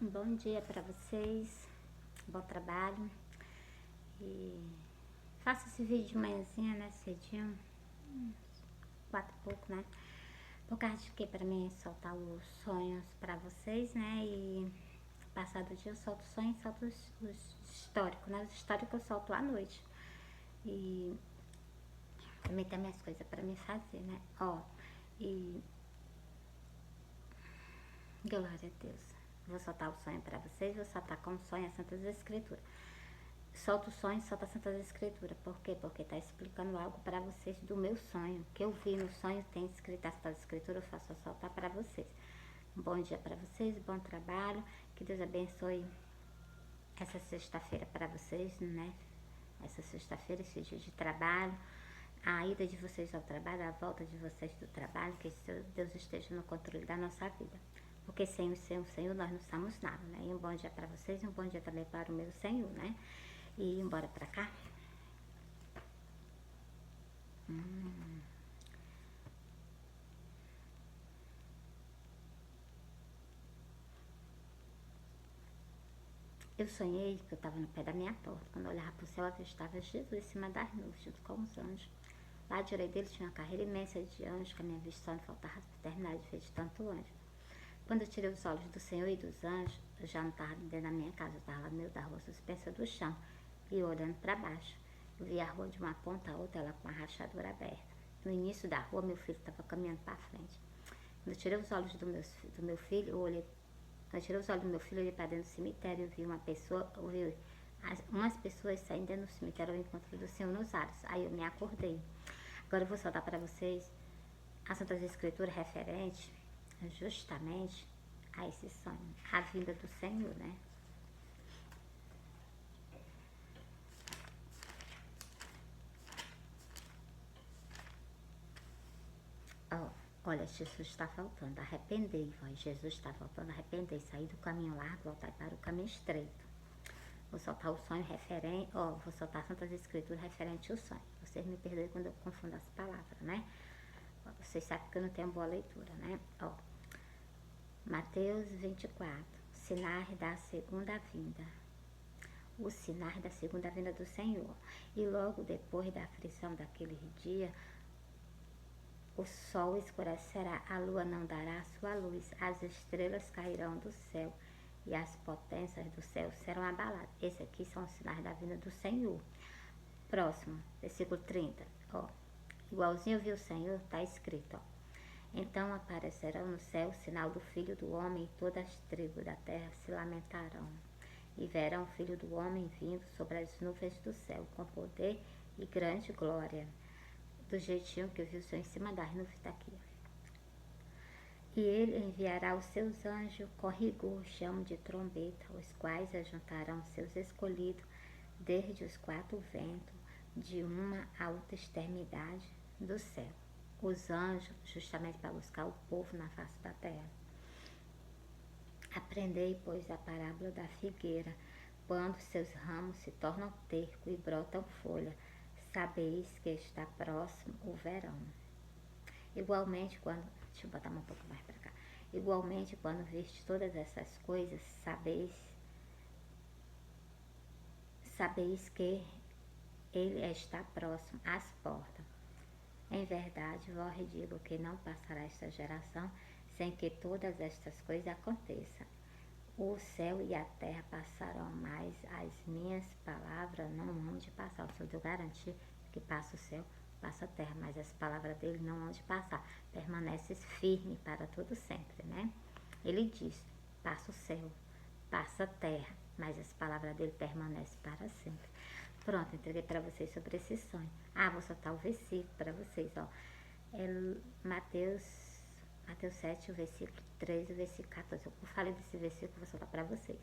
Um bom dia para vocês, bom trabalho. E faço esse vídeo de manhãzinha, né, cedinho, 4 e pouco, né? Por causa de que para mim soltar os sonhos para vocês, né? E passado o dia eu solto sonhos, solto os históricos, né? Os históricos eu solto à noite. E também tem minhas coisas para me fazer, né? Ó, e glória a Deus. Vou soltar o sonho para vocês, vou soltar como sonho as Santas Escrituras. Solta o sonho, solta a Santas Escrituras. Por quê? Porque tá explicando algo para vocês do meu sonho. Que eu vi no sonho, tem escrito as Santas Escrituras, eu faço soltar para vocês. Um bom dia para vocês, bom trabalho. Que Deus abençoe essa sexta-feira para vocês, né? Essa sexta-feira, esse dia de trabalho. A ida de vocês ao trabalho, a volta de vocês do trabalho, que Deus esteja no controle da nossa vida. Porque sem o Senhor nós não somos nada, né? E um bom dia para vocês e um bom dia também para o meu Senhor, né? E embora pra cá. Eu sonhei que eu estava no pé da minha porta. Quando eu olhava pro céu, eu avistava Jesus em cima das nuvens, junto com os anjos. Lá à direita dele tinha uma carreira imensa de anjos, que a minha vista só não faltava terminar de ver de tanto anjo. Quando eu tirei os olhos do Senhor e dos anjos, eu já não estava dentro da minha casa, eu estava lá no meio da rua, suspensa do chão, e olhando para baixo. Eu vi a rua de uma ponta a outra, ela com a rachadura aberta. No início da rua, meu filho estava caminhando para frente. Quando eu tirei os olhos do meu filho, eu olhei. Quando eu tirei os olhos do meu filho, eu olhei para dentro do cemitério, eu vi uma pessoa, eu vi umas pessoas saindo dentro do cemitério ao encontro do Senhor nos ares. Aí eu me acordei. Agora eu vou soltar para vocês as Santas Escrituras referentes justamente a esse sonho, a vinda do Senhor, né? Ó, olha, Jesus está voltando, arrependei, vós, Jesus está voltando, arrependei, sair do caminho largo, voltar para o caminho estreito. Vou soltar o sonho referente, ó, vou soltar Santas Escrituras referente ao sonho. Vocês me perdoem quando eu confundo as palavras, né? Vocês sabem que eu não tenho boa leitura, né? Ó, Mateus 24, sinais da segunda vinda. Os sinais da segunda vinda do Senhor. E logo depois da aflição daquele dia, o sol escurecerá, a lua não dará sua luz, as estrelas cairão do céu e as potências do céu serão abaladas. Esses aqui são os sinais da vinda do Senhor. Próximo, versículo 30. Ó, igualzinho viu o Senhor, está escrito, ó. Então aparecerão no céu o sinal do Filho do Homem, e todas as tribos da terra se lamentarão. E verão o Filho do Homem vindo sobre as nuvens do céu, com poder e grande glória. Do jeitinho que eu vi o Senhor em cima das nuvens, está aqui. E ele enviará os seus anjos com rigor, chamo de trombeta, os quais ajuntarão seus escolhidos desde os 4 ventos, de uma a outra extremidade do céu. Os anjos, justamente para buscar o povo na face da terra. Aprendei, pois, a parábola da figueira, quando seus ramos se tornam tercos e brotam folha, sabeis que está próximo o verão. Igualmente, quando... Deixa eu botar um pouco mais para cá. Igualmente, quando viste todas essas coisas, sabeis que ele está próximo às portas. Em verdade, vos digo que não passará esta geração sem que todas estas coisas aconteçam. O céu e a terra passarão, mas as minhas palavras não hão de passar. O Senhor deu garantia que passa o céu, passa a terra, mas as palavras dele não hão de passar. Permanece firme para todo sempre, né? Ele diz, passa o céu, passa a terra, mas as palavras dele permanecem para sempre. Pronto, entreguei para vocês sobre esse sonho. Ah, vou soltar o versículo para vocês, ó. É Mateus 7, o versículo 13, o versículo 14. Eu falei desse versículo, vou soltar para vocês.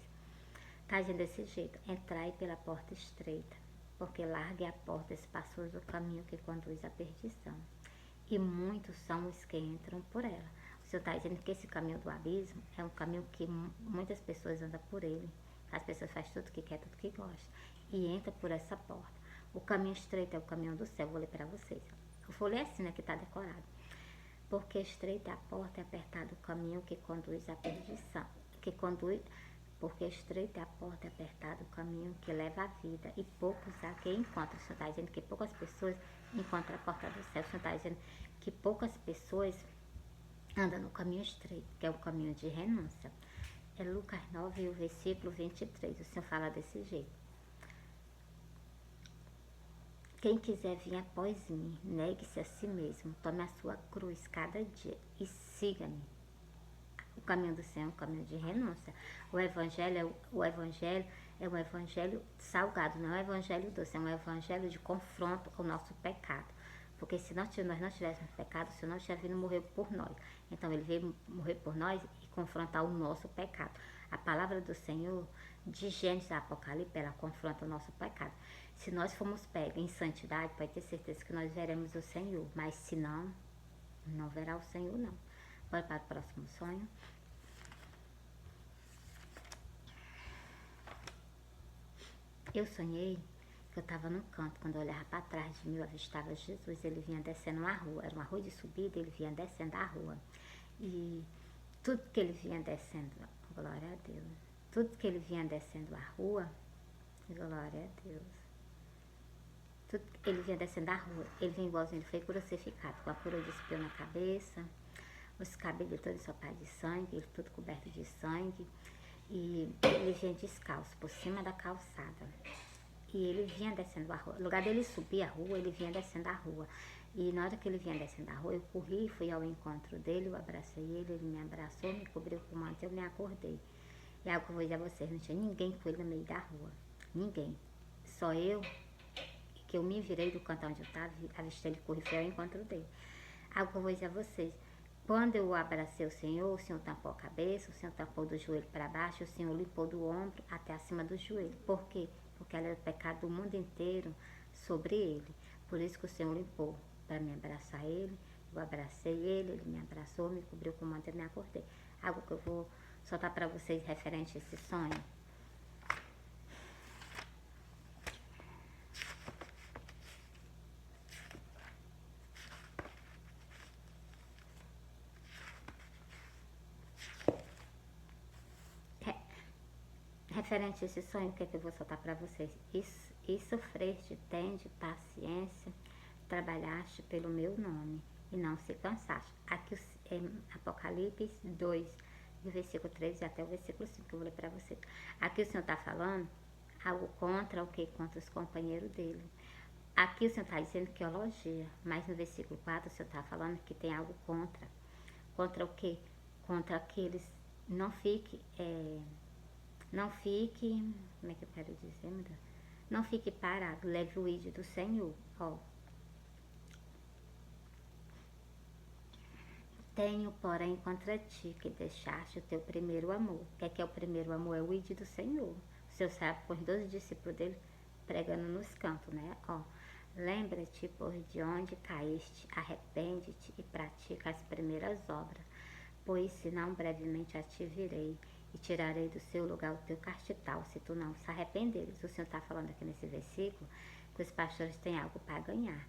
Tá agindo desse jeito. Entrai pela porta estreita, porque larga é a porta, espaçoso o caminho que conduz à perdição. E muitos são os que entram por ela. O Senhor está dizendo que esse caminho do abismo é um caminho que muitas pessoas andam por ele. As pessoas fazem tudo que quer, tudo que gosta. E entra por essa porta. O caminho estreito é o caminho do céu. Vou ler para vocês. Eu vou ler assim, né, que está decorado. Porque estreita é a porta e apertado o caminho que conduz à perdição. Que conduz porque estreita é a porta, apertado o caminho que leva à vida, e poucos há que encontram. O Senhor está dizendo que poucas pessoas encontram a porta do céu. O Senhor está dizendo que poucas pessoas andam no caminho estreito, que é o caminho de renúncia. É Lucas 9, o versículo 23. O Senhor fala desse jeito. Quem quiser vir após mim, negue-se a si mesmo, tome a sua cruz cada dia e siga-me. O caminho do Senhor é um caminho de renúncia. O evangelho é um evangelho salgado, não é um evangelho doce, é um evangelho de confronto ao nosso pecado. Porque se nós não tivéssemos pecado, o Senhor não tinha vindo morrer por nós. Então ele veio morrer por nós e confrontar o nosso pecado. A palavra do Senhor, de Gênesis a Apocalipse, ela confronta o nosso pecado. Se nós formos pegos em santidade, pode ter certeza que nós veremos o Senhor. Mas se não, não verá o Senhor não. Bora para o próximo sonho. Eu sonhei que eu estava no canto. Quando eu olhava para trás de mim, eu avistava Jesus. Ele vinha descendo uma rua. Era uma rua de subida, ele vinha descendo a rua. E tudo que ele vinha descendo, glória a Deus. Tudo que ele vinha descendo a rua, glória a Deus. Tudo, ele vinha descendo a rua. Ele vinha igualzinho, ele foi crucificado, com a coroa de espinho na cabeça, os cabelos todos ensopados de sangue, ele tudo coberto de sangue. E ele vinha descalço, por cima da calçada. E ele vinha descendo a rua. No lugar dele subir a rua, ele vinha descendo a rua. E na hora que ele vinha descendo a rua, eu corri, fui ao encontro dele, eu abracei ele me abraçou, me cobriu com o manto, eu me acordei. E algo que eu vou dizer a vocês, não tinha ninguém com ele no meio da rua. Ninguém. Só eu, que eu me virei do canto onde eu estava, avistei ele correr, fui ao encontro dele. Algo que eu vou dizer a vocês, quando eu abracei o Senhor tampou a cabeça, o Senhor tampou do joelho para baixo, o Senhor limpou do ombro até acima do joelho. Por quê? Porque era o pecado do mundo inteiro sobre ele. Por isso que o Senhor limpou, para me abraçar ele. Eu abracei ele, ele me abraçou, me cobriu com o manto e me acordei. Algo que eu vou soltar para vocês referente a esse sonho. Referente a esse sonho, o que é que eu vou soltar para vocês? E sofreste, tende paciência, trabalhaste pelo meu nome e não se cansaste. Aqui em Apocalipse 2, do versículo 13 até o versículo 5, que eu vou ler para vocês. Aqui o Senhor está falando algo contra o que? Contra os companheiros dele. Aqui o Senhor está dizendo que elogia, mas no versículo 4 o Senhor está falando que tem algo contra. Contra o que? Contra que eles não fiquem... Não fique, como é que eu quero dizer, meu Deus? Não fique parado, leve o ídolo do Senhor, ó. Tenho, porém, contra ti, que deixaste o teu primeiro amor. O que é o primeiro amor? É o ídolo do Senhor. O Senhor sabe, por 12 discípulos dele, pregando nos cantos, né? Ó, lembra-te, por de onde caíste, arrepende-te e pratica as primeiras obras, pois senão brevemente a te virei e tirarei do seu lugar o teu castital, se tu não se arrependeres. O Senhor está falando aqui nesse versículo que os pastores têm algo para ganhar.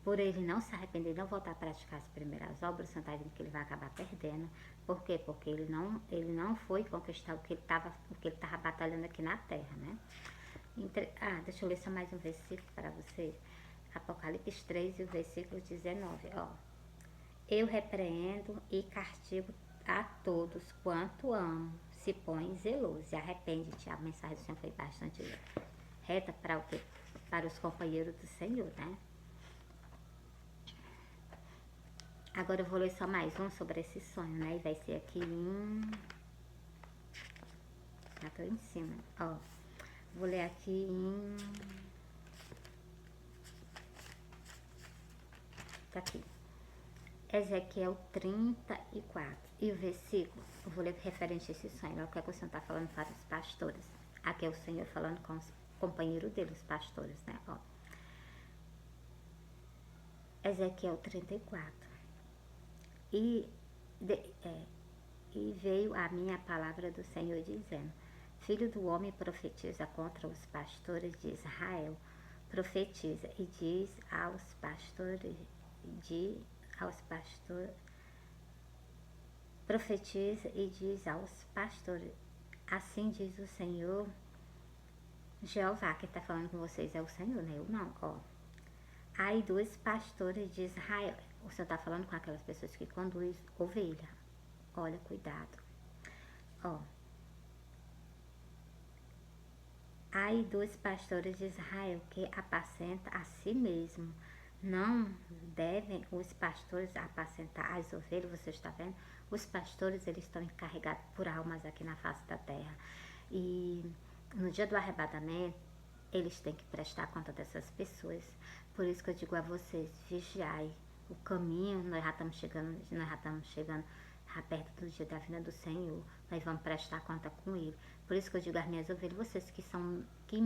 Por ele não se arrepender, não voltar a praticar as primeiras obras, o Senhor está dizendo que ele vai acabar perdendo. Por quê? Porque ele não foi conquistar o que ele estava batalhando aqui na terra, né? Deixa eu ler só mais um versículo para vocês. Apocalipse 3, o versículo 19, ó. Eu repreendo e castigo a todos quanto amo. Se põe zeloso e arrepende-te. A mensagem do Senhor foi bastante reta para o quê? Para os companheiros do Senhor, né? Agora eu vou ler só mais um sobre esse sonho, né? E vai ser aqui em... Já tô em cima, ó. Vou ler aqui em... Tá aqui. Ezequiel 34. E o versículo, eu vou ler referente a esse sonho. O que é que o Senhor está falando para os pastores? Aqui é o Senhor falando com os companheiros dele, os pastores, né? Ó. Ezequiel 34. E veio a minha palavra do Senhor dizendo: Filho do homem, profetiza contra os pastores de Israel. Profetiza e diz aos pastores profetiza e diz aos pastores assim diz o Senhor Jeová. Quem está falando com vocês é o Senhor, né? Eu não, ó. Aí dos pastores de Israel. O Senhor está falando com aquelas pessoas que conduzem ovelha. Olha, cuidado. Ó. Aí dos pastores de Israel que apacenta a si mesmo. Não devem os pastores apacentar as ovelhas, você está vendo? Os pastores, eles estão encarregados por almas aqui na face da terra. E no dia do arrebatamento, eles têm que prestar conta dessas pessoas. Por isso que eu digo a vocês, vigiai o caminho, nós já estamos chegando já perto do dia da vinda do Senhor. Nós vamos prestar conta com Ele. Por isso que eu digo às minhas ovelhas, vocês que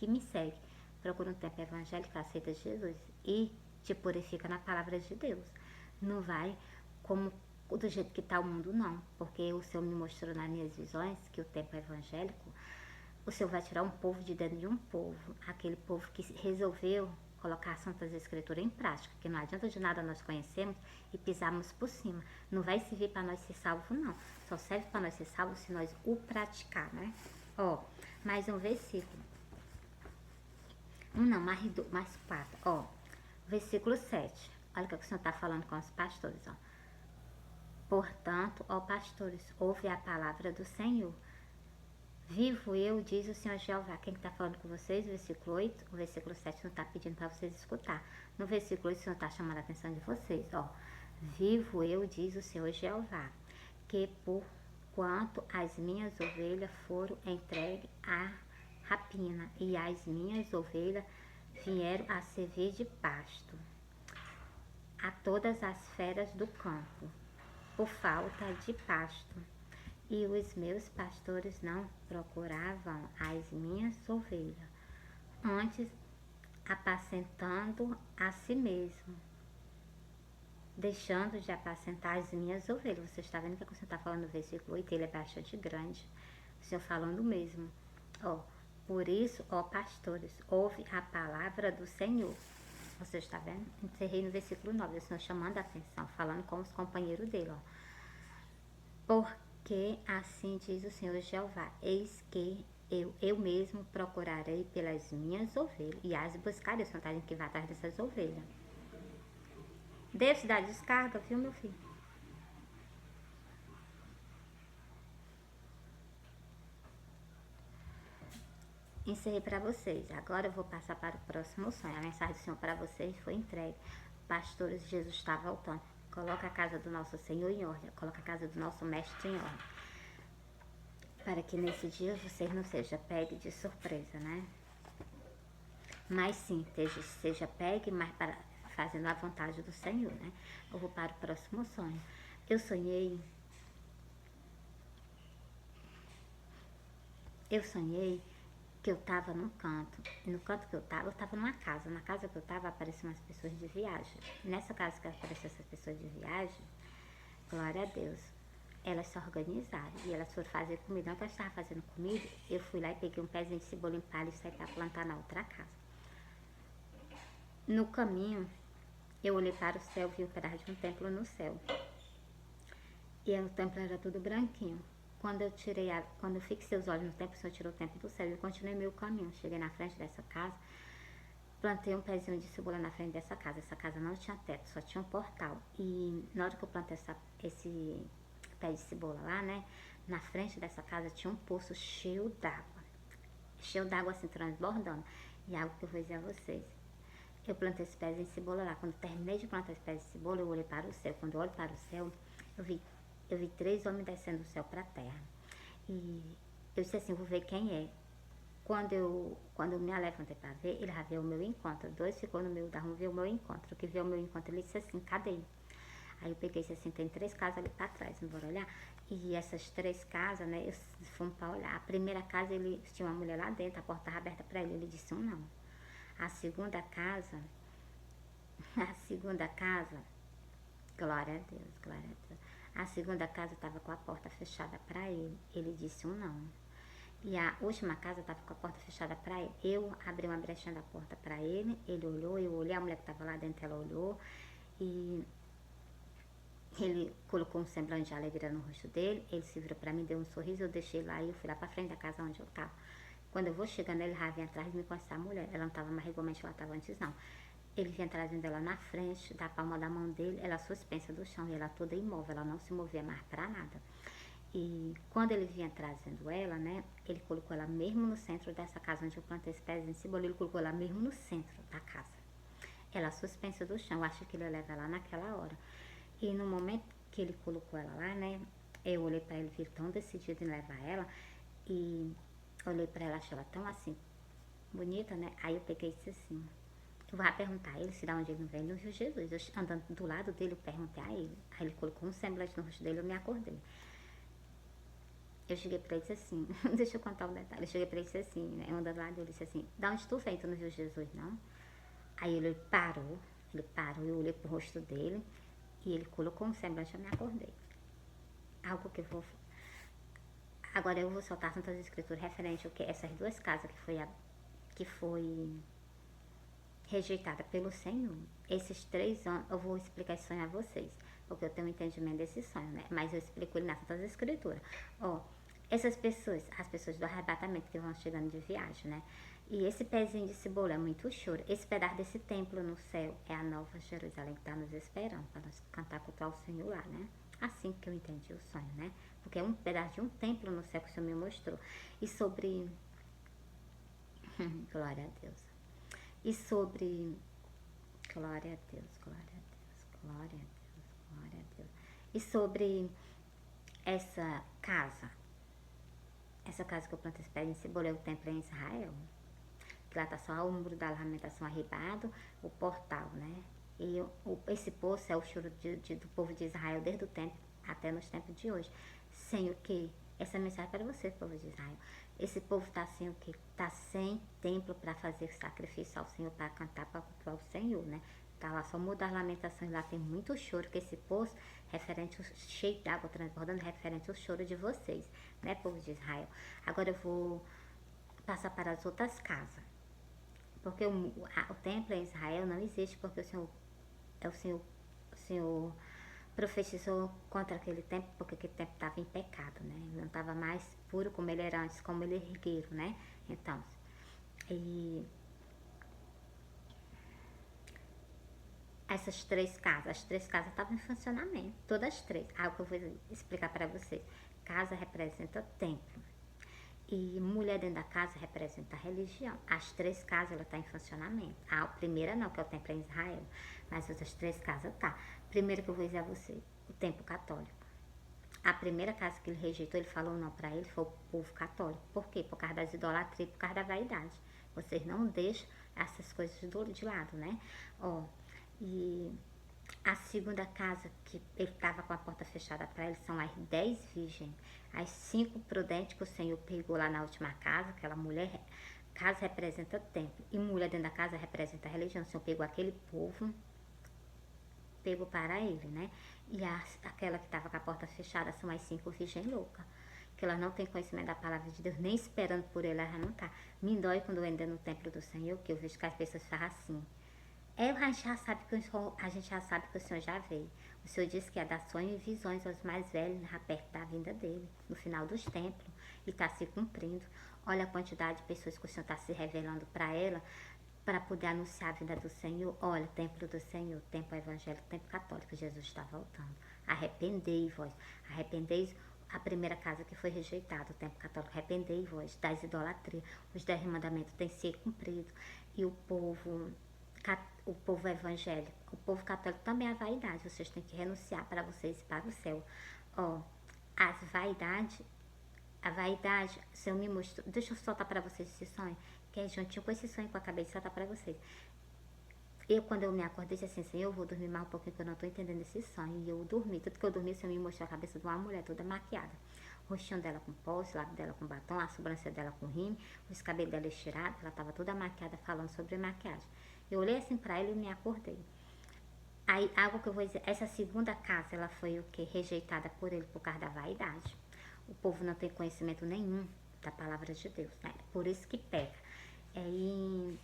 me seguem, procura um tempo evangélico, aceita Jesus e te purifica na palavra de Deus. Não vai como do jeito que está o mundo, não. Porque o Senhor me mostrou nas minhas visões que o tempo evangélico, o Senhor vai tirar um povo de dentro de um povo. Aquele povo que resolveu colocar as Santas Escrituras em prática. Que não adianta de nada nós conhecemos e pisarmos por cima. Não vai servir para nós ser salvos, não. Só serve para nós ser salvos se nós o praticar, né? Ó, mais um versículo. Mais 4. Ó, versículo 7. Olha o que o Senhor está falando com os pastores, ó. Portanto, ó pastores, ouve a palavra do Senhor. Vivo eu, diz o Senhor Jeová. Quem está falando com vocês? Versículo 8. O versículo 7 não está pedindo para vocês escutar. No versículo 8, o Senhor está chamando a atenção de vocês, ó. Vivo eu, diz o Senhor Jeová, que por quanto as minhas ovelhas foram entregues à rapina, e as minhas ovelhas vieram a servir de pasto a todas as feras do campo, por falta de pasto. E os meus pastores não procuravam as minhas ovelhas, antes apacentando a si mesmo, deixando de apacentar as minhas ovelhas. Você está vendo que você está falando no versículo 8, ele é bastante grande. O Senhor falando mesmo. Ó, por isso, ó pastores, ouve a palavra do Senhor. Você está vendo? Encerrei no versículo 9, o Senhor chamando a atenção, falando com os companheiros dele, ó. Porque assim diz o Senhor Jeová, eis que eu mesmo procurarei pelas minhas ovelhas e as buscarei. O Senhor está dizendo que vai atrás dessas ovelhas. Deus dá descarga, viu, meu filho? Encerrei para vocês. Agora eu vou passar para o próximo sonho. A mensagem do Senhor para vocês foi entregue. Pastores, Jesus está voltando. Coloca a casa do nosso Senhor em ordem. Coloca a casa do nosso Mestre em ordem. Para que nesse dia vocês não sejam pegue de surpresa, né? Mas sim, seja pegue, mas para, fazendo a vontade do Senhor, né? Eu vou para o próximo sonho. Eu sonhei que eu estava num canto. E no canto que eu estava numa casa. Na casa que eu estava, apareciam umas pessoas de viagem. Nessa casa que apareciam essas pessoas de viagem, glória a Deus, elas se organizaram e elas foram fazer comida. Enquanto elas estavam fazendo comida, eu fui lá e peguei um pezinho de cebola em palha e saí para plantar na outra casa. No caminho, eu olhei para o céu, vi um pedaço de um templo no céu. E o templo era tudo branquinho. Quando eu fixei os olhos no templo, o Senhor tirou o templo do céu e eu continuei meu caminho. Cheguei na frente dessa casa, plantei um pezinho de cebola na frente dessa casa. Essa casa não tinha teto, só tinha um portal. E na hora que eu plantei esse pé de cebola lá, né, na frente dessa casa tinha um poço cheio d'água. Cheio d'água assim, transbordando. E algo que eu vou dizer a vocês. Eu plantei esse pezinho de cebola lá. Quando eu terminei de plantar esse pé de cebola, eu olhei para o céu. Quando eu olho para o céu, eu vi 3 homens descendo do céu para a terra. E eu disse assim, vou ver quem é. Quando eu me levantei para ver, ele já viu o meu encontro. 2 ficou no meio da rua, viu o meu encontro. O que viu o meu encontro, ele disse assim, cadê? Aí eu peguei e disse assim, tem 3 casas ali para trás, não bora olhar? E essas 3 casas, né, fomos para olhar. A primeira casa, ele tinha uma mulher lá dentro, a porta estava aberta para ele. Ele disse não. A segunda casa, glória a Deus, glória a Deus. A segunda casa estava com a porta fechada para ele. Ele disse um não. E a última casa estava com a porta fechada para ele. Eu abri uma brechinha da porta para ele. Ele olhou, eu olhei. A mulher que estava lá dentro, ela olhou. E Ele colocou um semblante de alegria no rosto dele, ele se virou pra mim, deu um sorriso, eu deixei lá e eu fui lá pra frente da casa onde eu tava. Quando eu vou chegando, ele já vem atrás de mim com essa mulher. Ela não tava mais igualmente ela tava antes, não. Ele vinha trazendo ela na frente, da palma da mão dele, ela suspensa do chão, e ela toda imóvel, ela não se movia mais pra nada. E quando ele vinha trazendo ela, né, ele colocou ela mesmo no centro dessa casa onde eu plantei esse pezinho de cebola, ele colocou ela mesmo no centro da casa. Ela suspensa do chão, acho que ele ia levar lá naquela hora. E no momento que ele colocou ela lá, né, eu olhei pra ele, vi tão decidido em levar ela, e olhei pra ela, achei ela tão assim, bonita, né, aí eu peguei e disse assim, eu vou perguntar a ele se da onde ele vem, ele não viu Jesus. Eu andando do lado dele, eu perguntei a ele. Aí ele colocou um semblante no rosto dele, eu me acordei. Eu cheguei pra ele e disse assim, deixa eu contar um detalhe. Eu cheguei pra ele e disse assim, né, eu andando lá dele, eu disse assim, da onde tu vem, tu não viu Jesus, não? Aí ele parou, eu olhei pro rosto dele e ele colocou um semblante, eu me acordei. Algo que eu vou... Agora eu vou soltar tantas escrituras referente ao que essas duas casas que foi rejeitada pelo Senhor. Esses 3 anos, eu vou explicar esse sonho a vocês, porque eu tenho um entendimento desse sonho, né? Mas eu explico ele nas Santas Escrituras. Ó, essas pessoas, as pessoas do arrebatamento que vão chegando de viagem, né? E esse pezinho de cebola é muito choro. Esse pedaço desse templo no céu é a nova Jerusalém que está nos esperando, para nós cantar contra o Senhor lá, né? Assim que eu entendi o sonho, né? Porque é um pedaço de um templo no céu que o Senhor me mostrou. E sobre... Glória a Deus. E sobre... Glória a Deus, glória a Deus, glória a Deus, glória a Deus. E sobre essa casa que eu plantei esse pé em cebola, é o templo em Israel. Que lá tá só o muro da lamentação arribado, o portal, né? E esse poço é o choro do povo de Israel desde o tempo até nos tempos de hoje. Sem o que? Essa mensagem é para você, povo de Israel. Esse povo tá sem o que? Tá sem templo para fazer sacrifício ao Senhor, para cantar, para cultuar o Senhor, né? Tá lá só o muro das lamentações, lá tem muito choro, que esse poço, referente cheio d'água transbordando, referente ao choro de vocês, né, povo de Israel? Agora eu vou passar para as outras casas. Porque o templo em Israel não existe, porque o Senhor profetizou contra aquele templo, porque aquele templo estava em pecado, né? Não estava mais puro como ele era antes, como ele ergueram, né? Então, e essas 3 casas, as 3 casas estavam em funcionamento, todas as 3. Algo que eu vou explicar para vocês. Casa representa templo. E mulher dentro da casa representa a religião. As 3 casas ela tá em funcionamento. A primeira não, que é o templo em Israel. Mas as outras 3 casas tá. Primeiro que eu vou dizer a você, o templo católico. A primeira casa que ele rejeitou, ele falou não para ele, foi o povo católico. Por quê? Por causa das idolatrias, por causa da vaidade. Vocês não deixam essas coisas de lado, né? Ó, e a segunda casa que ele estava com a porta fechada para ele são as 10 virgens. As 5 prudentes que o Senhor pegou lá na última casa, aquela mulher. Casa representa templo. E mulher dentro da casa representa a religião. O Senhor pegou aquele povo, pegou para ele, né? E aquela que estava com a porta fechada são as 5 virgens loucas. Que elas não têm conhecimento da palavra de Deus, nem esperando por ele, ela não tá. Me dói quando eu ando no templo do Senhor, que eu vejo que as pessoas fazem assim. A gente já sabe que o Senhor já veio. O Senhor disse que ia dar sonhos e visões aos mais velhos, já perto da vinda dele, no final dos tempos, e está se cumprindo. Olha a quantidade de pessoas que o Senhor está se revelando para ela, para poder anunciar a vinda do Senhor. Olha, templo do Senhor, templo evangélico, templo católico, Jesus está voltando. Arrependei-vos, arrependei a primeira casa que foi rejeitada, o templo católico, arrependei-vos das idolatrias. Os 10 mandamentos têm sido cumpridos. E o povo evangélico, o povo católico também é a vaidade. Vocês têm que renunciar para vocês ir para o céu. Ó, a vaidade, o Senhor me mostrou. Deixa eu soltar para vocês esse sonho, que é juntinho com esse sonho que eu acabei de soltar para vocês. Quando eu me acordei, disse assim, Senhor, eu vou dormir mais um pouquinho, que eu não estou entendendo esse sonho. E eu dormi, tudo que eu dormi, o Senhor me mostrou a cabeça de uma mulher toda maquiada. O rostinho dela com pós, o lábio dela com batom, a sobrancelha dela com rímel, os cabelos dela estirados, ela estava toda maquiada, falando sobre maquiagem. Eu olhei assim para ela e me acordei. Aí, algo que eu vou dizer, essa segunda casa, ela foi o que? Rejeitada por ele por causa da vaidade. O povo não tem conhecimento nenhum da palavra de Deus, né? Por isso que peca. É em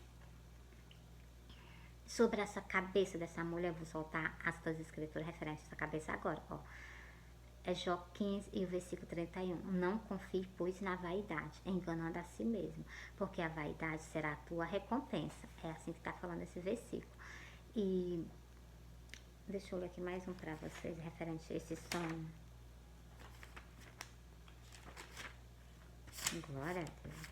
Sobre essa cabeça dessa mulher, vou soltar as duas escrituras referentes a essa cabeça agora, ó. É Jó 15 e o versículo 31. Não confie, pois, na vaidade, enganando a si mesmo, porque a vaidade será a tua recompensa. É assim que está falando esse versículo. E deixa eu ler aqui mais um para vocês, referente a esse sonho. Glória a Deus.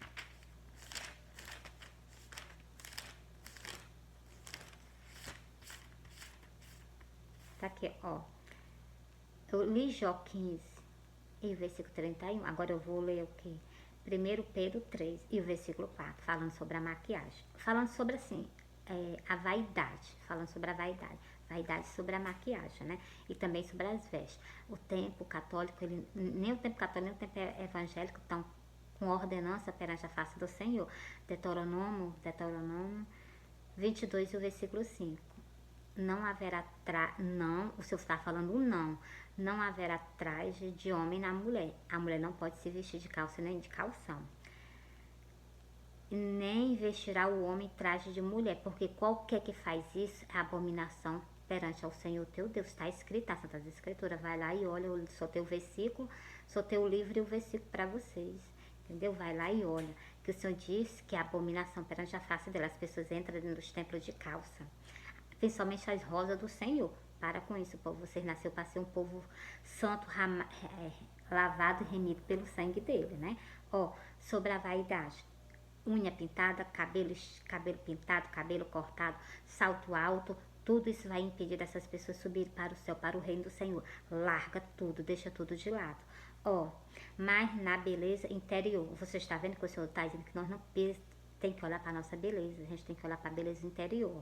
Tá aqui, ó. Eu li Jó 15 e o versículo 31. Agora eu vou ler o quê? 1 Pedro 3 e o versículo 4, falando sobre a maquiagem. Falando sobre, assim, a vaidade. Falando sobre a vaidade. Vaidade sobre a maquiagem, né? E também sobre as vestes. O tempo católico, nem o tempo católico, nem o tempo evangélico estão com ordenança perante a face do Senhor. Deuteronômio 22 e o versículo 5. Não haverá não, o senhor está falando não haverá traje de homem na mulher. A mulher não pode se vestir de calça nem de calção. Nem vestirá o homem traje de mulher, porque qualquer que faz isso é abominação perante ao Senhor teu Deus. Está escrito na Santa Escritura. Vai lá e olha, eu soltei o versículo, soltei o livro e o versículo para vocês. Entendeu? Vai lá e olha. Que o Senhor diz que é abominação perante a face dela. As pessoas entram nos templos de calça. Principalmente as rosas do Senhor. Para com isso, povo. Vocês nasceu para ser um povo santo, lavado e remido pelo sangue dele, né? Ó, sobre a vaidade. Unha pintada, cabelo pintado, cabelo cortado, salto alto. Tudo isso vai impedir dessas pessoas subirem para o céu, para o reino do Senhor. Larga tudo, deixa tudo de lado. Ó, mas na beleza interior. Você está vendo que o Senhor está dizendo que nós não tem que olhar para a nossa beleza. A gente tem que olhar para a beleza interior.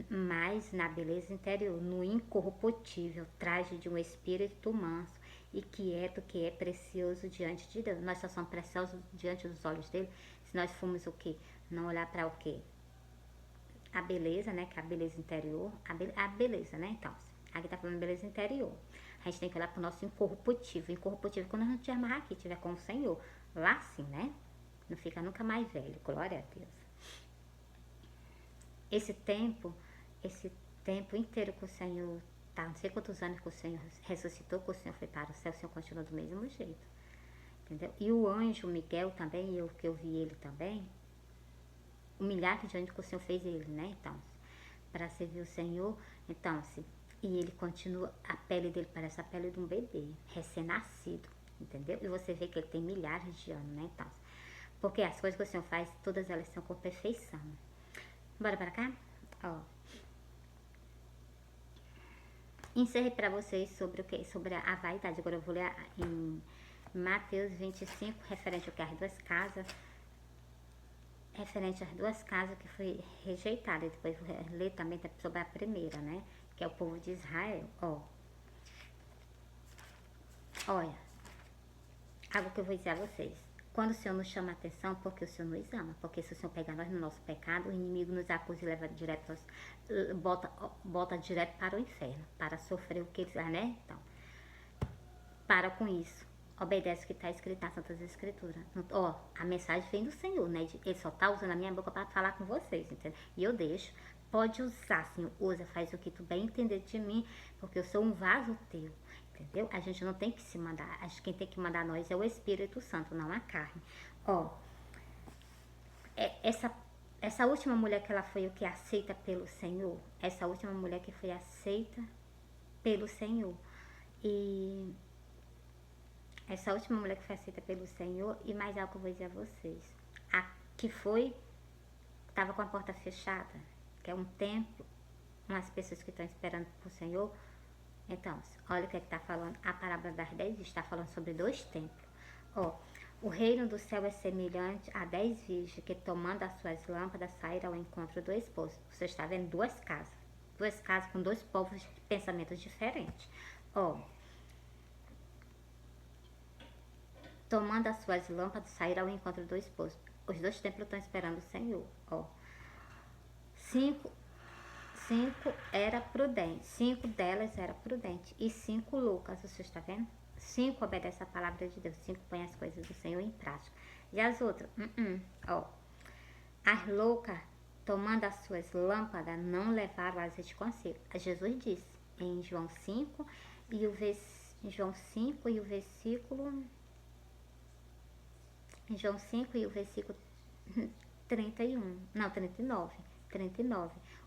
Mas na beleza interior, no incorruptível, traje de um espírito manso e quieto, que é precioso diante de Deus. Nós só somos preciosos diante dos olhos dele se nós formos o quê? Não olhar para o quê? A beleza, né? Que é a beleza interior. A beleza, né? Então, aqui tá falando beleza interior. A gente tem que olhar para o nosso incorruptível. Incorruptível quando a gente estiver aqui, estiver com o Senhor. Lá sim, né? Não fica nunca mais velho. Glória a Deus. Esse tempo inteiro que o Senhor tá, não sei quantos anos que o Senhor ressuscitou, que o Senhor foi para o céu, o Senhor continua do mesmo jeito. Entendeu? E o anjo Miguel também, que eu vi ele também, o milagre de anjo que o Senhor fez ele, né? Então, para servir o Senhor, então, e ele continua, a pele dele parece a pele de um bebê, recém-nascido, entendeu? E você vê que ele tem milhares de anos, né? Então, porque as coisas que o Senhor faz, todas elas são com perfeição. Bora para cá? Ó. Encerrei para vocês sobre o que? Sobre a vaidade. Agora eu vou ler em Mateus 25, referente ao que? As duas casas. Referente às duas casas que foi rejeitada. E depois vou ler também sobre a primeira, né? Que é o povo de Israel. Ó. Olha. Algo que eu vou dizer a vocês. Quando o Senhor nos chama a atenção, porque o Senhor nos ama. Porque se o Senhor pegar nós no nosso pecado, o inimigo nos acusa e leva direto, bota direto para o inferno. Para sofrer o que eles, né? Então, para com isso. Obedece o que está escrito nas Santas Escrituras. Ó, a mensagem vem do Senhor, né? Ele só tá usando a minha boca para falar com vocês, entendeu? E eu deixo. Pode usar, Senhor. Usa, faz o que tu bem entender de mim, porque eu sou um vaso teu. Entendeu? A gente não tem que se mandar. Acho que quem tem que mandar nós é o Espírito Santo, não a carne. Ó, essa última mulher que ela foi o que? Aceita pelo Senhor. Essa última mulher que foi aceita pelo Senhor. E essa última mulher que foi aceita pelo Senhor. E mais algo que eu vou dizer a vocês. A que foi, estava com a porta fechada, que é um templo, umas pessoas que estão esperando por Senhor. Então, olha o que está falando. A parábola das 10 está falando sobre 2 templos. Ó, o reino do céu é semelhante a 10 virgens que, tomando as suas lâmpadas, saíram ao encontro do esposo. Você está vendo 2 casas. 2 casas com 2 povos de pensamentos diferentes. Ó, tomando as suas lâmpadas, saíram ao encontro do esposo. Os 2 templos estão esperando o Senhor. Ó, 5 era prudente, 5 delas era prudente e 5 loucas, você está vendo? 5 obedecem a palavra de Deus, 5 põem as coisas do Senhor em prática. E as outras, ó, as loucas tomando as suas lâmpadas, não levaram o azeite consigo. Jesus disse em João 5 e o João 5 e o versículo em João 5 e o versículo 31, não, 39.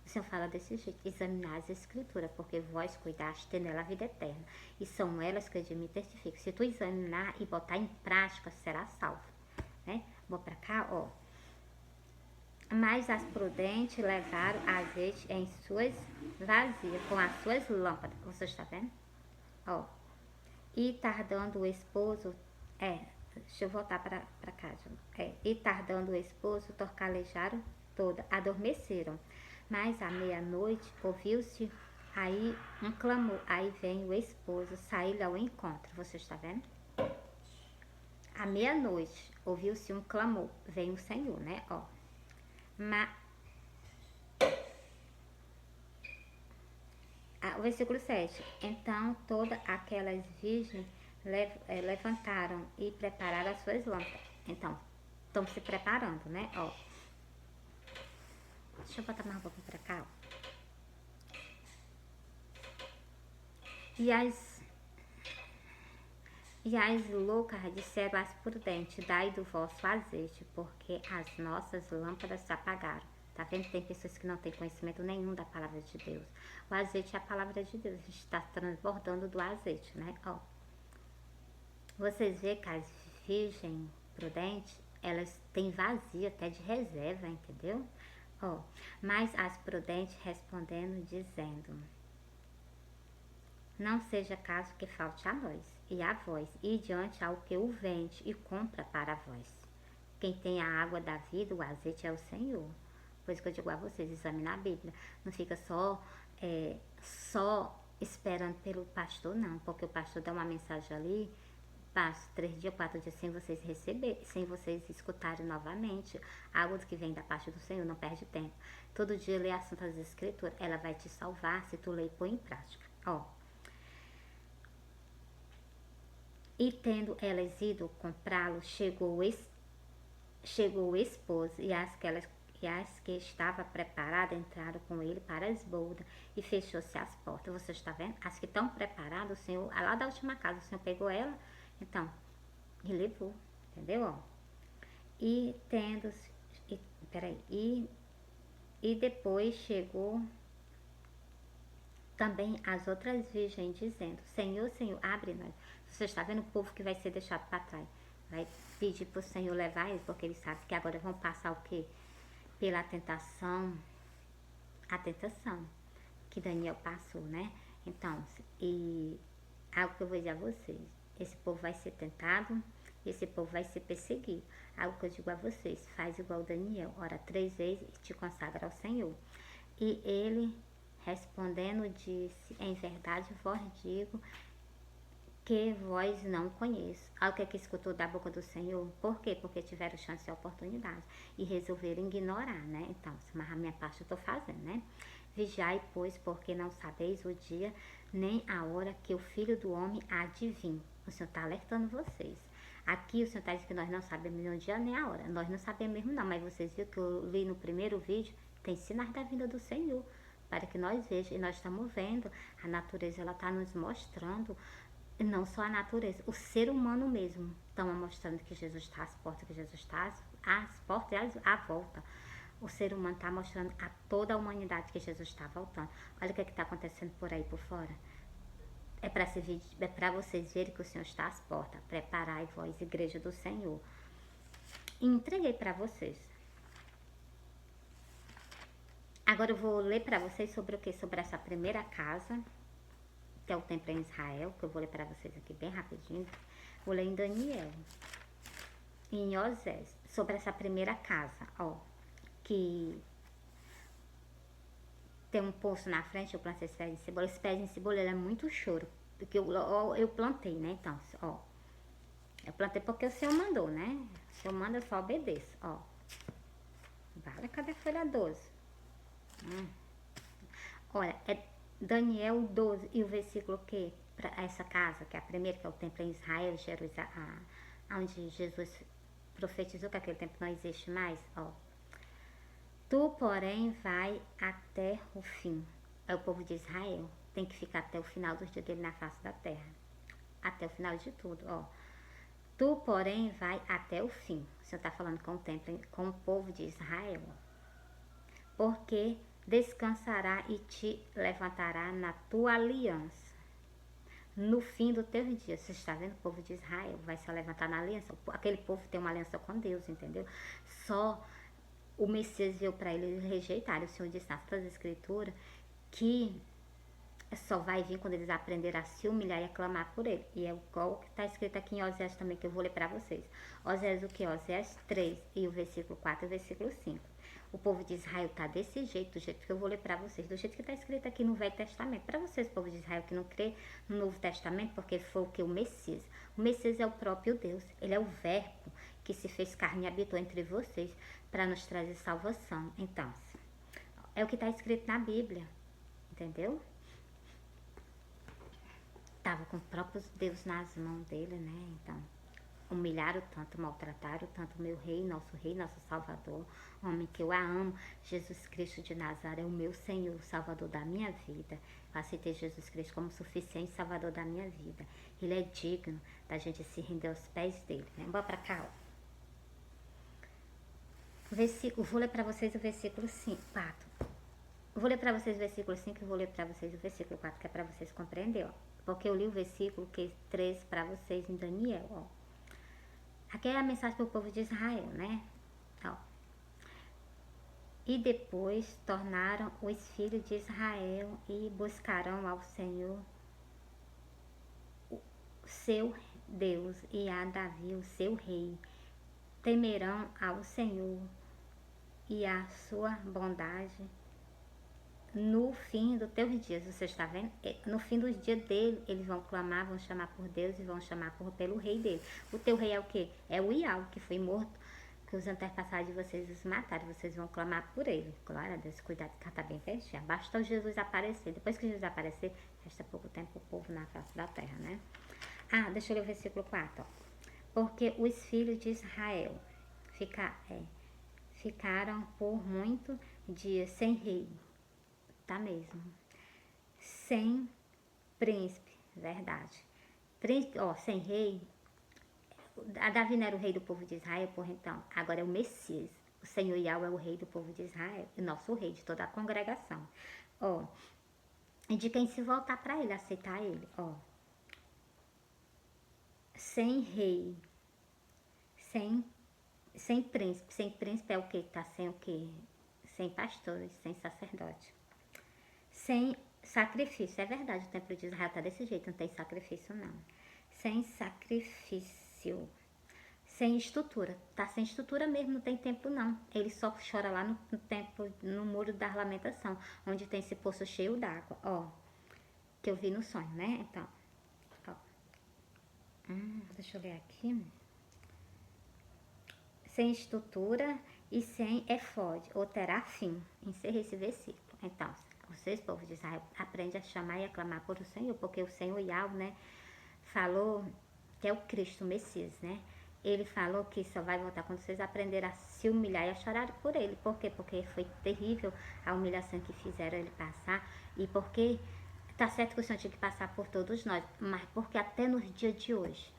O Senhor fala desse jeito: examinar as escrituras, porque vós cuidaste ter nela a vida eterna, e são elas que de mim testificam. Se tu examinar e botar em prática, será salvo, né? Vou pra cá, ó. Mas as prudentes levaram azeite em suas vasilhas, com as suas lâmpadas. Você está vendo? Ó. E tardando o esposo, deixa eu voltar pra cá, e tardando o esposo, torcalejaram toda, adormeceram. Mas à meia-noite ouviu-se aí um clamor. Aí vem o esposo sair ao encontro. Você está vendo? À meia-noite ouviu-se um clamor. Vem o Senhor, né? Ó. O versículo 7. Então todas aquelas virgens levantaram e prepararam as suas lâmpadas. Então, estão se preparando, né? Ó. Deixa eu botar mais um pouquinho pra cá, ó. E as loucas disseram às prudentes: dai do vosso azeite, porque as nossas lâmpadas se apagaram. Tá vendo? Tem pessoas que não têm conhecimento nenhum da palavra de Deus. O azeite é a palavra de Deus. A gente está transbordando do azeite, né? Ó. Vocês vê que as virgens prudentes, elas têm vazio até de reserva, entendeu? Ó. Mas as prudentes respondendo, dizendo: não seja caso que falte a nós e a vós, e diante ao que o vende e compra para vós. Quem tem a água da vida, o azeite é o Senhor. Por isso que eu digo a vocês, examinar a Bíblia. Não fica só esperando pelo pastor, não. Porque o pastor dá uma mensagem ali, passa 3 dias, 4 dias sem vocês receber, sem vocês escutarem novamente. Algo que vem da parte do Senhor, não perde tempo. Todo dia lê as Santas Escrituras, ela vai te salvar se tu ler e pôr em prática. Ó. E tendo elas ido comprá-lo, chegou o esposo e as que estavam preparadas entraram com ele para as boldas e fechou-se as portas. Você está vendo? As que estão preparadas, o Senhor, lá da última casa, o Senhor pegou ela, então, e levou, entendeu? Ó. E tendo, e depois chegou também as outras virgens dizendo: Senhor, Senhor, abre-nos. Você está vendo o povo que vai ser deixado para trás? Vai pedir para o Senhor levar eles, porque eles sabem que agora vão passar o quê? Pela tentação, a tentação que Daniel passou, né? Então, e algo que eu vou dizer a vocês: esse povo vai ser tentado, esse povo vai ser perseguido. Algo que eu digo a vocês: faz igual Daniel, ora 3 vezes e te consagra ao Senhor. E ele respondendo disse: em verdade vos digo que vós não conheço. Algo que escutou da boca do Senhor. Por quê? Porque tiveram chance e oportunidade e resolveram ignorar, né? Então, mas a minha parte eu tô fazendo, né? Vigiai, pois, porque não sabeis o dia nem a hora que o Filho do Homem há de vir. O Senhor está alertando vocês. Aqui o Senhor está dizendo que nós não sabemos nem o dia nem a hora. Nós não sabemos mesmo não, mas vocês viram que eu li no primeiro vídeo, tem sinais da vinda do Senhor, para que nós vejamos, e nós estamos vendo, a natureza ela está nos mostrando, não só a natureza, o ser humano mesmo, estão mostrando que Jesus está às portas, que Jesus está às portas e à volta. O ser humano está mostrando a toda a humanidade que Jesus está voltando. Olha o que está acontecendo por aí por fora. É para vocês verem que o Senhor está às portas. Preparai vós, igreja do Senhor. E entreguei para vocês. Agora eu vou ler para vocês sobre o que? Sobre essa primeira casa, que é o templo em Israel, que eu vou ler para vocês aqui bem rapidinho. Vou ler em Daniel, em Osés, sobre essa primeira casa, ó, que tem um poço na frente. Eu plantei esse pé de cebola. Esse pé de cebola, ele é muito choro, porque eu plantei, né? Então, ó, eu plantei porque o Senhor mandou, né? O Senhor manda, eu só obedeço, ó. Vale, cadê a folha 12? Olha, é Daniel 12 e o versículo que para essa casa, que é a primeira, que é o templo em Israel, Jerusalém, onde Jesus profetizou que aquele templo não existe mais, ó. Tu, porém, vai até o fim. É o povo de Israel. Tem que ficar até o final dos dias dele na face da terra. Até o final de tudo, ó. Tu, porém, vai até o fim. O Senhor está falando com o templo, com o povo de Israel. Porque descansará e te levantará na tua aliança. No fim do teu dia, você está vendo? O povo de Israel vai se levantar na aliança. Aquele povo tem uma aliança com Deus, entendeu? Só o Messias veio para eles rejeitarem. O Senhor disse nas suas escrituras que só vai vir quando eles aprenderem a se humilhar e a clamar por ele. E é igual que está escrito aqui em Oséias também, que eu vou ler para vocês. Oséias o que? Oséias 3, e o versículo 4 e o versículo 5. O povo de Israel está desse jeito, do jeito que eu vou ler para vocês, do jeito que está escrito aqui no Velho Testamento. Para vocês, povo de Israel, que não crê no Novo Testamento, porque foi o que? O Messias. O Messias é o próprio Deus. Ele é o verbo que se fez carne e habitou entre vocês para nos trazer salvação. Então, é o que está escrito na Bíblia, entendeu? Tava com o próprio Deus nas mãos dele, né? Então, humilharam tanto, maltrataram tanto meu rei, nosso Salvador, homem que eu amo, Jesus Cristo de Nazaré, o meu Senhor, Salvador da minha vida. Eu aceitei Jesus Cristo como suficiente Salvador da minha vida. Ele é digno da gente se render aos pés dele, né? Bora pra cá, ó. Vou ler pra vocês o versículo 5, 4. Vou ler pra vocês o versículo 5 e vou ler pra vocês o versículo 4, que é pra vocês compreenderem, ó. Porque eu li o versículo 3 para vocês em Daniel, ó. Aqui é a mensagem para o povo de Israel, né? Ó. E depois tornaram os filhos de Israel e buscarão ao Senhor, seu Deus, e a Davi, o seu rei. Temerão ao Senhor e a sua bondade no fim dos teus dias. Você está vendo? No fim dos dias dele, eles vão clamar, vão chamar por Deus e vão chamar pelo rei dele. O teu rei é o quê? É o Iau, que foi morto, que os antepassados de vocês os mataram. Vocês vão clamar por ele. Glória a Deus, cuidado que está bem pertinho. Basta Jesus aparecer. Depois que Jesus aparecer, resta pouco tempo o povo na face da terra, né? Ah, deixa eu ler o versículo 4, ó. Porque os filhos de Israel ficaram por muito dias sem rei. Tá mesmo. Sem príncipe, verdade. Príncipe, ó, sem rei. A Davi não era o rei do povo de Israel, porra, então. Agora é o Messias. O Senhor Yahweh é o rei do povo de Israel. E nosso rei de toda a congregação. Ó. E de quem se voltar para ele, aceitar ele, ó. Sem rei. Sem príncipe. Sem príncipe é o que? Tá sem o quê? Sem pastores, sem sacerdote. Sem sacrifício, é verdade, o templo de Israel tá desse jeito, não tem sacrifício não. Sem sacrifício, sem estrutura, tá sem estrutura mesmo, não tem templo não. Ele só chora lá no templo, no muro da lamentação, onde tem esse poço cheio d'água, ó, que eu vi no sonho, né? Então, ó. Deixa eu ler aqui. Sem estrutura e sem efode, ou terá fim. Encerrei esse versículo. Então, vocês, povo de Israel, aprende a chamar e a clamar por o Senhor, porque o Senhor Yahweh, né, falou que é o Cristo, o Messias, né? Ele falou que só vai voltar quando vocês aprenderem a se humilhar e a chorar por ele. Por quê? Porque foi terrível a humilhação que fizeram ele passar. E porque, tá certo que o Senhor tinha que passar por todos nós, mas porque até nos dias de hoje,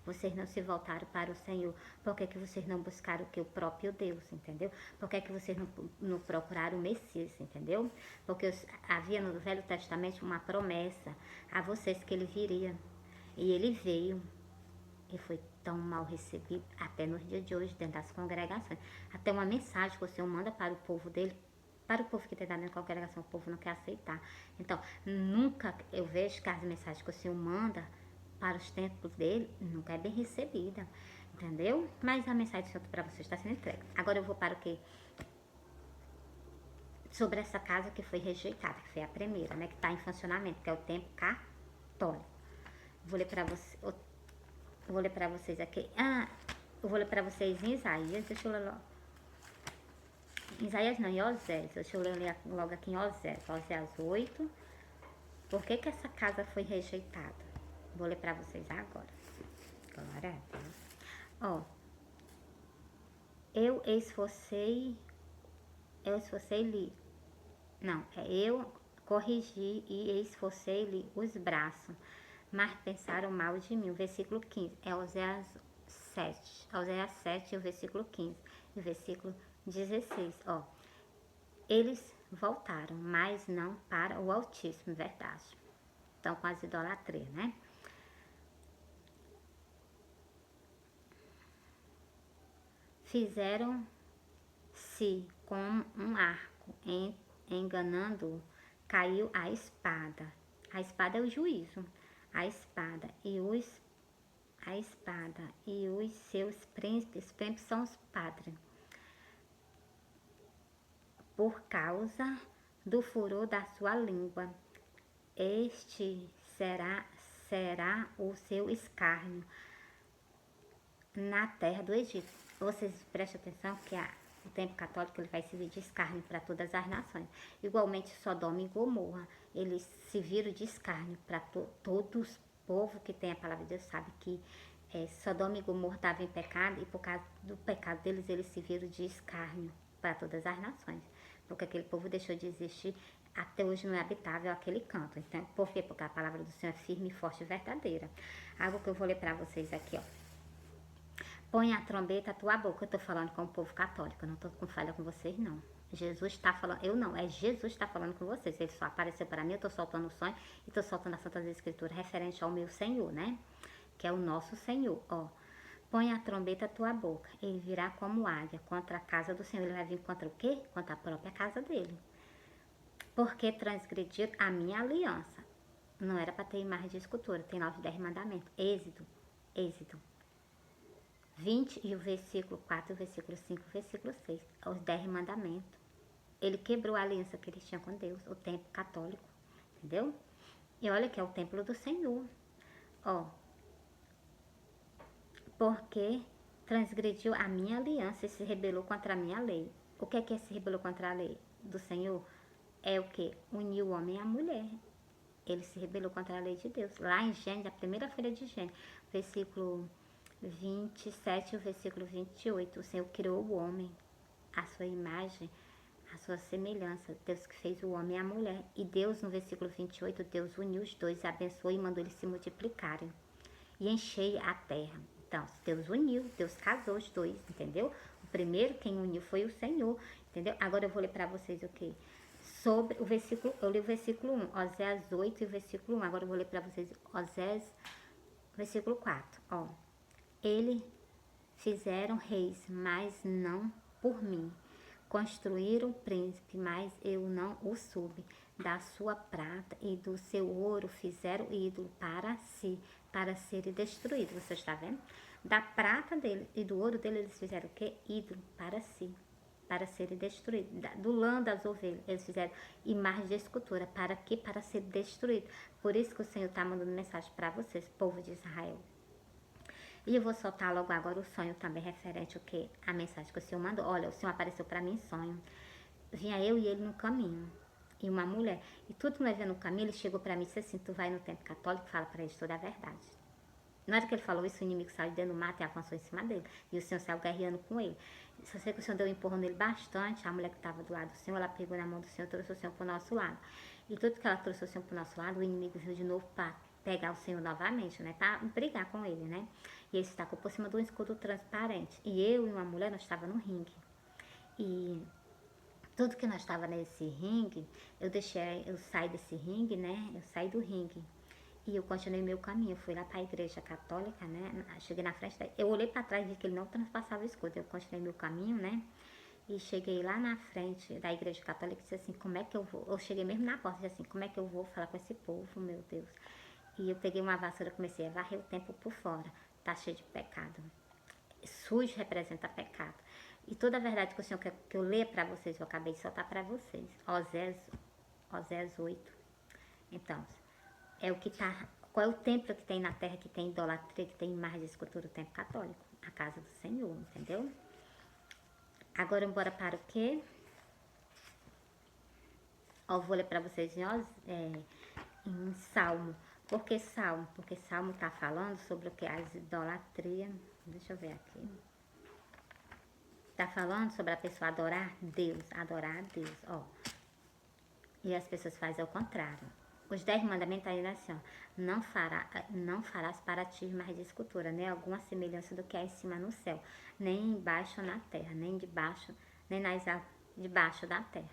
vocês não se voltaram para o Senhor. Por que que vocês não buscaram o próprio Deus, entendeu? Por que que vocês não procuraram o Messias, entendeu? Porque havia no Velho Testamento uma promessa a vocês que ele viria. E ele veio. E foi tão mal recebido até nos dias de hoje, dentro das congregações. Até uma mensagem que o Senhor manda para o povo dele, para o povo que tem da minha congregação, o povo não quer aceitar. Então, nunca eu vejo que as mensagens que o Senhor manda para os templos dele, nunca é bem recebida, entendeu? Mas a mensagem do Senhor para vocês está sendo entregue. Agora eu vou para o que? Sobre essa casa que foi rejeitada, que foi a primeira, né? Que está em funcionamento, que é o templo católico. Vou ler para vocês, vou ler para vocês aqui. Eu vou ler para vocês em Isaías, deixa eu ler logo. Isaías não, em Oséias, deixa eu ler logo aqui em Oséias 8. Por que que essa casa foi rejeitada? Vou ler pra vocês agora. Glória a Deus. Ó. Eu esforcei eu esforcei-lhe, não, eu corrigi e esforcei-lhe os braços, mas pensaram mal de mim. O versículo 15, é Oséias 7, Oséias 7, o versículo 15, e o versículo 16, ó. Eles voltaram, mas não para o Altíssimo, verdade. Então, com as idolatrias, né? Fizeram-se com um arco, enganando, caiu a espada. A espada é o juízo. A espada e os seus príncipes são os padres, por causa do furor da sua língua. Este será o seu escárnio na terra do Egito. Vocês prestem atenção que o tempo católico ele vai servir de escárnio para todas as nações. Igualmente Sodoma e Gomorra, eles se viram de escárnio para todos os povos que tem a palavra de Deus, sabe que Sodoma e Gomorra estavam em pecado, e por causa do pecado deles, eles se viram de escárnio para todas as nações. Porque aquele povo deixou de existir, até hoje não é habitável aquele canto. Então, por quê? Porque a palavra do Senhor é firme, forte e verdadeira. Algo que eu vou ler para vocês aqui, ó. Põe a trombeta à tua boca. Eu tô falando com o povo católico, eu não tô com falha com vocês, não. Jesus está falando, eu não, é Jesus está falando com vocês. Ele só apareceu para mim, eu tô soltando o sonho e tô soltando as Santas Escrituras referente ao meu Senhor, né? Que é o nosso Senhor, ó. Põe a trombeta à tua boca, ele virá como águia contra a casa do Senhor. Ele vai vir contra o quê? Contra a própria casa dele. Porque transgredir a minha aliança. Não era para ter imagem de escultura, tem 9 e 10 mandamentos. Êxodo 20 e o versículo 4, o versículo 5, o versículo 6, os 10 mandamentos. Ele quebrou a aliança que ele tinha com Deus, o templo católico, entendeu? E olha que é o templo do Senhor, ó. Porque transgrediu a minha aliança e se rebelou contra a minha lei. O que é se rebelou contra a lei do Senhor? É o que? Uniu o homem e a mulher. Ele se rebelou contra a lei de Deus. Lá em Gênesis, a primeira folha de Gênesis, versículo 27 e o versículo 28. O Senhor criou o homem, a sua imagem, a sua semelhança. Deus que fez o homem e a mulher. E Deus, no versículo 28, Deus uniu os dois, abençoou e mandou eles se multiplicarem. E enchei a terra. Então, Deus uniu, Deus casou os dois, entendeu? O primeiro quem uniu foi o Senhor, entendeu? Agora eu vou ler para vocês o que? Sobre o versículo, eu li o versículo 1, Oséias 8 e o versículo 1. Agora eu vou ler para vocês Oséias, versículo 4, ó. Eles fizeram reis, mas não por mim. Construíram príncipe, mas eu não o soube. Da sua prata e do seu ouro fizeram ídolo para si, para serem destruídos. Você está vendo? Da prata dele e do ouro dele eles fizeram o quê? Ídolo para si, para serem destruídos. Do lã das ovelhas eles fizeram imagem de escultura. Para quê? Para ser destruído. Por isso que o Senhor está mandando mensagem para vocês, povo de Israel. E eu vou soltar logo agora o sonho também referente ao que? A mensagem que o Senhor mandou. Olha, o Senhor apareceu para mim em sonho. Vinha eu e ele no caminho. E uma mulher. E tudo que nós vemos no caminho, ele chegou para mim e disse assim, tu vai no templo católico e fala para eles toda a verdade. Na hora que ele falou isso, o inimigo saiu dentro do mato e avançou em cima dele. E o Senhor saiu guerreando com ele. Só sei que o Senhor deu um empurrão nele bastante. A mulher que estava do lado do Senhor, ela pegou na mão do Senhor e trouxe o Senhor para o nosso lado. E tudo que ela trouxe o Senhor para o nosso lado, o inimigo viu de novo para pegar o Senhor novamente, né? Para brigar com ele, né? E ele se tacou por cima de um escudo transparente. E eu e uma mulher, nós estávamos no ringue. E tudo que nós estávamos nesse ringue, eu saí desse ringue, né? Eu saí do ringue. E eu continuei meu caminho. Eu fui lá para a igreja católica, né? Cheguei na frente, eu olhei para trás e vi que ele não transpassava o escudo. Eu continuei meu caminho, né? E cheguei lá na frente da igreja católica e disse assim, como é que eu vou? Eu cheguei mesmo na porta e disse assim, como é que eu vou falar com esse povo, meu Deus? E eu peguei uma vassoura e comecei a varrer o templo por fora. Tá cheio de pecado. Sujo representa pecado. E toda a verdade que o Senhor quer que eu leia para vocês, eu acabei de soltar para vocês. Oséias 8. Então, é o que tá. Qual é o templo que tem na terra que tem idolatria, que tem imagem de escultura? O templo católico. A casa do Senhor, entendeu? Agora, bora para o quê? Ó, vou ler para vocês em Salmo. Por que Salmo? Porque Salmo está falando sobre o que? As idolatrias. Deixa eu ver aqui. Tá falando sobre a pessoa adorar a Deus, ó. E as pessoas fazem ao contrário. Os 10 mandamentos aí assim, ó. Não farás para ti mais de escultura, nem alguma semelhança do que há em cima no céu, nem embaixo na terra, nem debaixo, nem debaixo da terra.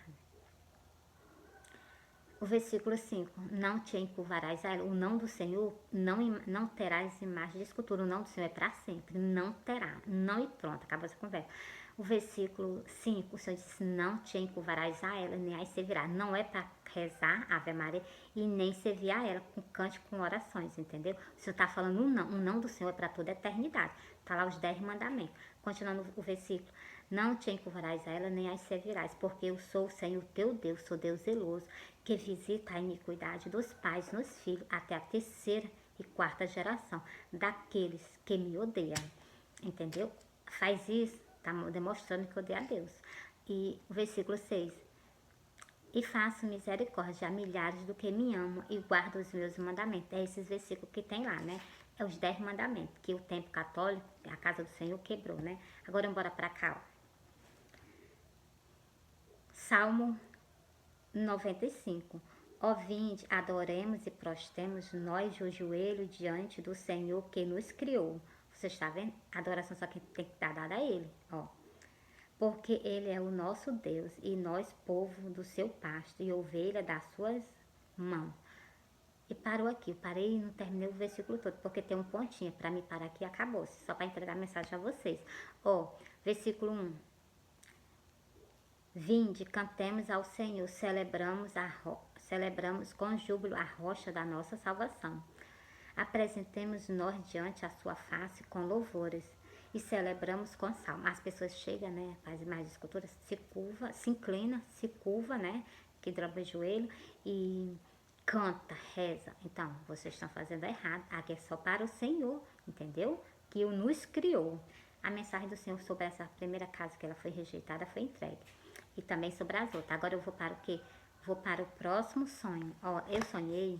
O versículo 5, não te encurvarás a ela. O não do Senhor, não terás imagem de escultura. O não do Senhor é para sempre, não terá, não e pronto, acabou essa conversa. O versículo 5, o Senhor disse, não te encurvarás a ela, nem a servirá. Não é para rezar Ave Maria e nem servir a ela com cântico, com orações, entendeu? O Senhor está falando o não do Senhor é para toda a eternidade. Está lá os 10 mandamentos. Continuando o versículo, não te encurvarás a ela, nem a servirás, porque eu sou o Senhor teu Deus, sou Deus zeloso, que visita a iniquidade dos pais nos filhos até a terceira e quarta geração daqueles que me odeiam. Entendeu? Faz isso, tá demonstrando que odeia a Deus. E o versículo 6. E faço misericórdia a milhares do que me amam e guardo os meus mandamentos. É esses versículos que tem lá, né? É os 10 mandamentos, que o templo católico, a casa do Senhor, quebrou, né? Agora bora pra cá, ó. Salmo 95. Ó vinde, adoremos e prostemos nós o joelho diante do Senhor que nos criou. Você está vendo? A adoração só que tem que estar dada a Ele, ó. Porque Ele é o nosso Deus e nós, povo do seu pasto e ovelha das suas mãos. E parou aqui, eu parei e não terminei o versículo todo, porque tem um pontinho, para me parar aqui e acabou-se, só para entregar a mensagem a vocês. Ó, versículo 1. Vinde, cantemos ao Senhor, celebramos com júbilo a rocha da nossa salvação. Apresentemos nós diante a sua face com louvores e celebramos com salmo. As pessoas chegam, né, fazem mais esculturas, se curva, se inclina, se curva, né, que dobra o joelho e canta, reza. Então, vocês estão fazendo errado. Aqui é só para o Senhor, entendeu? Que o nos criou. A mensagem do Senhor sobre essa primeira casa que ela foi rejeitada foi entregue. E também sobre as outras. Agora eu vou para o quê? Vou para o próximo sonho. Ó, eu sonhei.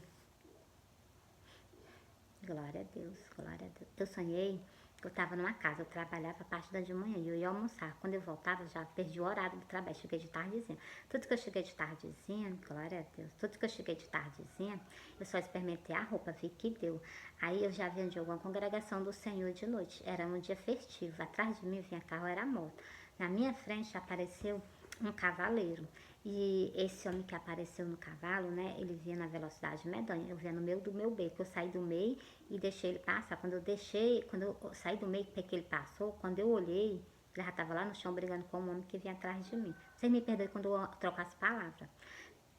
Glória a Deus, glória a Deus. Eu sonhei que eu estava numa casa, eu trabalhava a parte da de manhã e eu ia almoçar. Quando eu voltava, já perdi o horário do trabalho, cheguei de tardezinha. Tudo que eu cheguei de tardezinha, glória a Deus, tudo que eu cheguei de tardezinha, eu só experimentei a roupa, vi que deu. Aí eu já vi de alguma congregação do Senhor de noite, era um dia festivo, atrás de mim vinha carro, era moto. Na minha frente apareceu um cavaleiro. E esse homem que apareceu no cavalo, né, ele vinha na velocidade medonha. Eu vinha no meio do meu beco, eu saí do meio e deixei ele passar. Quando eu saí do meio que ele passou, quando eu olhei, ele já estava lá no chão brigando com um homem que vinha atrás de mim. Vocês me perdoem quando eu troco as palavras.